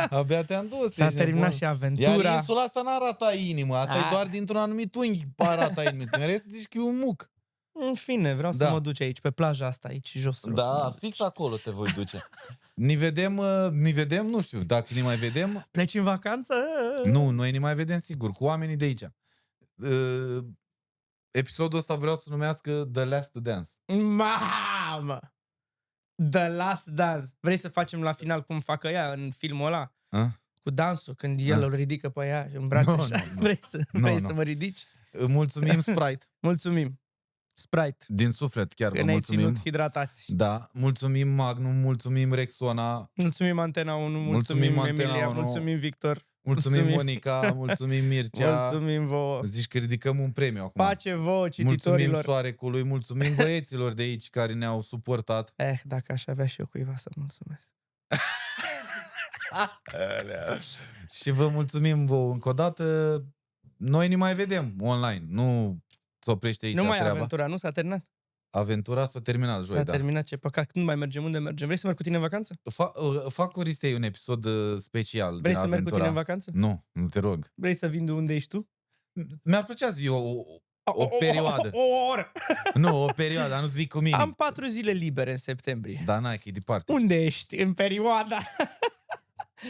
Abia te-am dus. S-a terminat și aventura. Iar insula asta n-arată inimă. Asta e doar dintr-un anumit unghi arată inimă. În rest zici că e un muc. În fine, vreau să mă duci aici, pe plaja asta aici jos. Da, fix acolo te voi duce. Ne vedem, nu știu, dacă ne mai vedem... Pleci în vacanță? Nu, noi ne mai vedem sigur, cu oamenii de aici. Episodul ăsta vreau să numească The Last Dance. Mamă! The Last Dance. Vrei să facem la final cum fac ea în filmul ăla? Cu dansul, când el îl ridică pe ea în brațe așa? Vrei să mă ridici? Mulțumim, Sprite. Mulțumim. Sprite. Din suflet chiar vă ne-ai mulțumim. ținut hidratați. Da, mulțumim Magnum, mulțumim Rexona. Mulțumim Antena 1, mulțumim Emilia, mulțumim Victor. Mulțumim Monica, mulțumim Mircea. Mulțumim vouă. Zici că ridicăm un premiu acum. Pace vouă, cititorilor. Mulțumim Soarecului, mulțumim băieților de aici care ne-au suportat. Dacă aș avea și eu cuiva să mulțumesc. Și vă mulțumim vouă încă o dată. Noi ne mai vedem online, nu se oprește aici Nu mai treaba. aventura, nu s-a terminat? Aventura s-a terminat joi, S-a terminat, ce păcat. Când mai mergem? Unde mergem? Vrei să merg cu tine în vacanță? Fac cu Ristei un episod special. Vrei să merg cu tine în vacanță? Nu, nu te rog. Vrei să vin de unde ești tu? Mi-ar plăcea să viu o perioadă. O oră! Nu, o perioadă, nu-ți vii cu mine. Am 4 zile libere în septembrie. Da, n-ai, că e departe. Unde ești în perioada?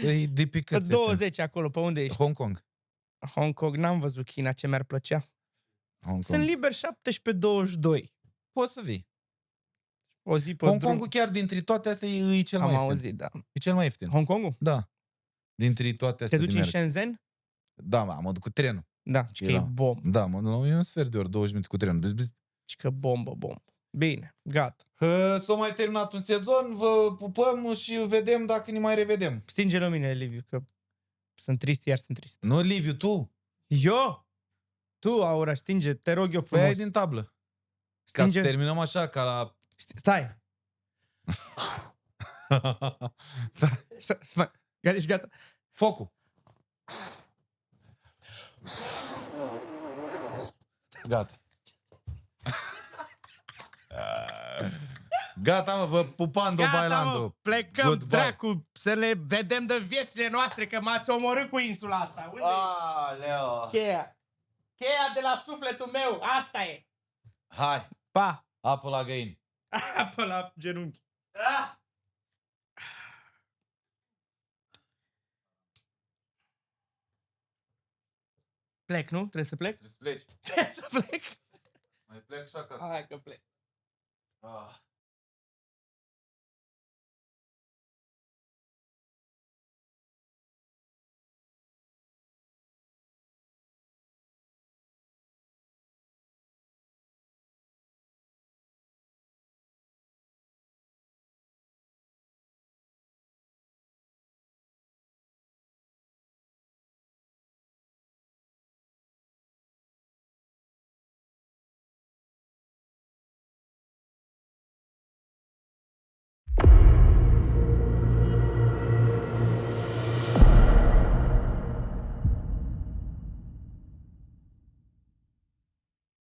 E de pică. 20 acolo, pe unde ești? Hong Kong. Hong Kong, n-am văzut China, ce mi-ar plăcea. Sunt liber 17-22. Poți să vii. O zi pe Hong Kongul chiar dintre toate astea e cel mai ieftin. Am auzit, da. E cel mai ieftin. Hong Kongul? Da. Dintre toate astea. Te duci în Shenzhen? Da, mă duc cu trenul. Da, și că e bombă. Da, e un sfert de ori, 20 minute cu trenul. Și că bombă. Bine, gata. S-a mai terminat un sezon, vă pupăm și vedem dacă ne mai revedem. Stinge luminile, Liviu, că sunt trist, iar sunt trist. Nu, Liviu, tu. Eu? Tu, Aura, stinge, te rog eu frumos. Păi ai din tablă. Stinge. Ca să terminăm așa, ca la... Stai. Stai. Ești gata? Focul. Gata. Gata, mă, vă pupando bailando. Mă, plecăm, Goodbye. dracu, să le vedem de viețile noastre, că m-ați omorât cu insula asta. Unde Aleo. cheia? Cheia de la sufletul meu, asta e. Hai. Pa. Apă la găini. Apă la genunchi. Plec, nu? Trebuie să plec? Trebuie să pleci. Trebuie să plec. Mai plec și acasă. Hai că plec. Ah.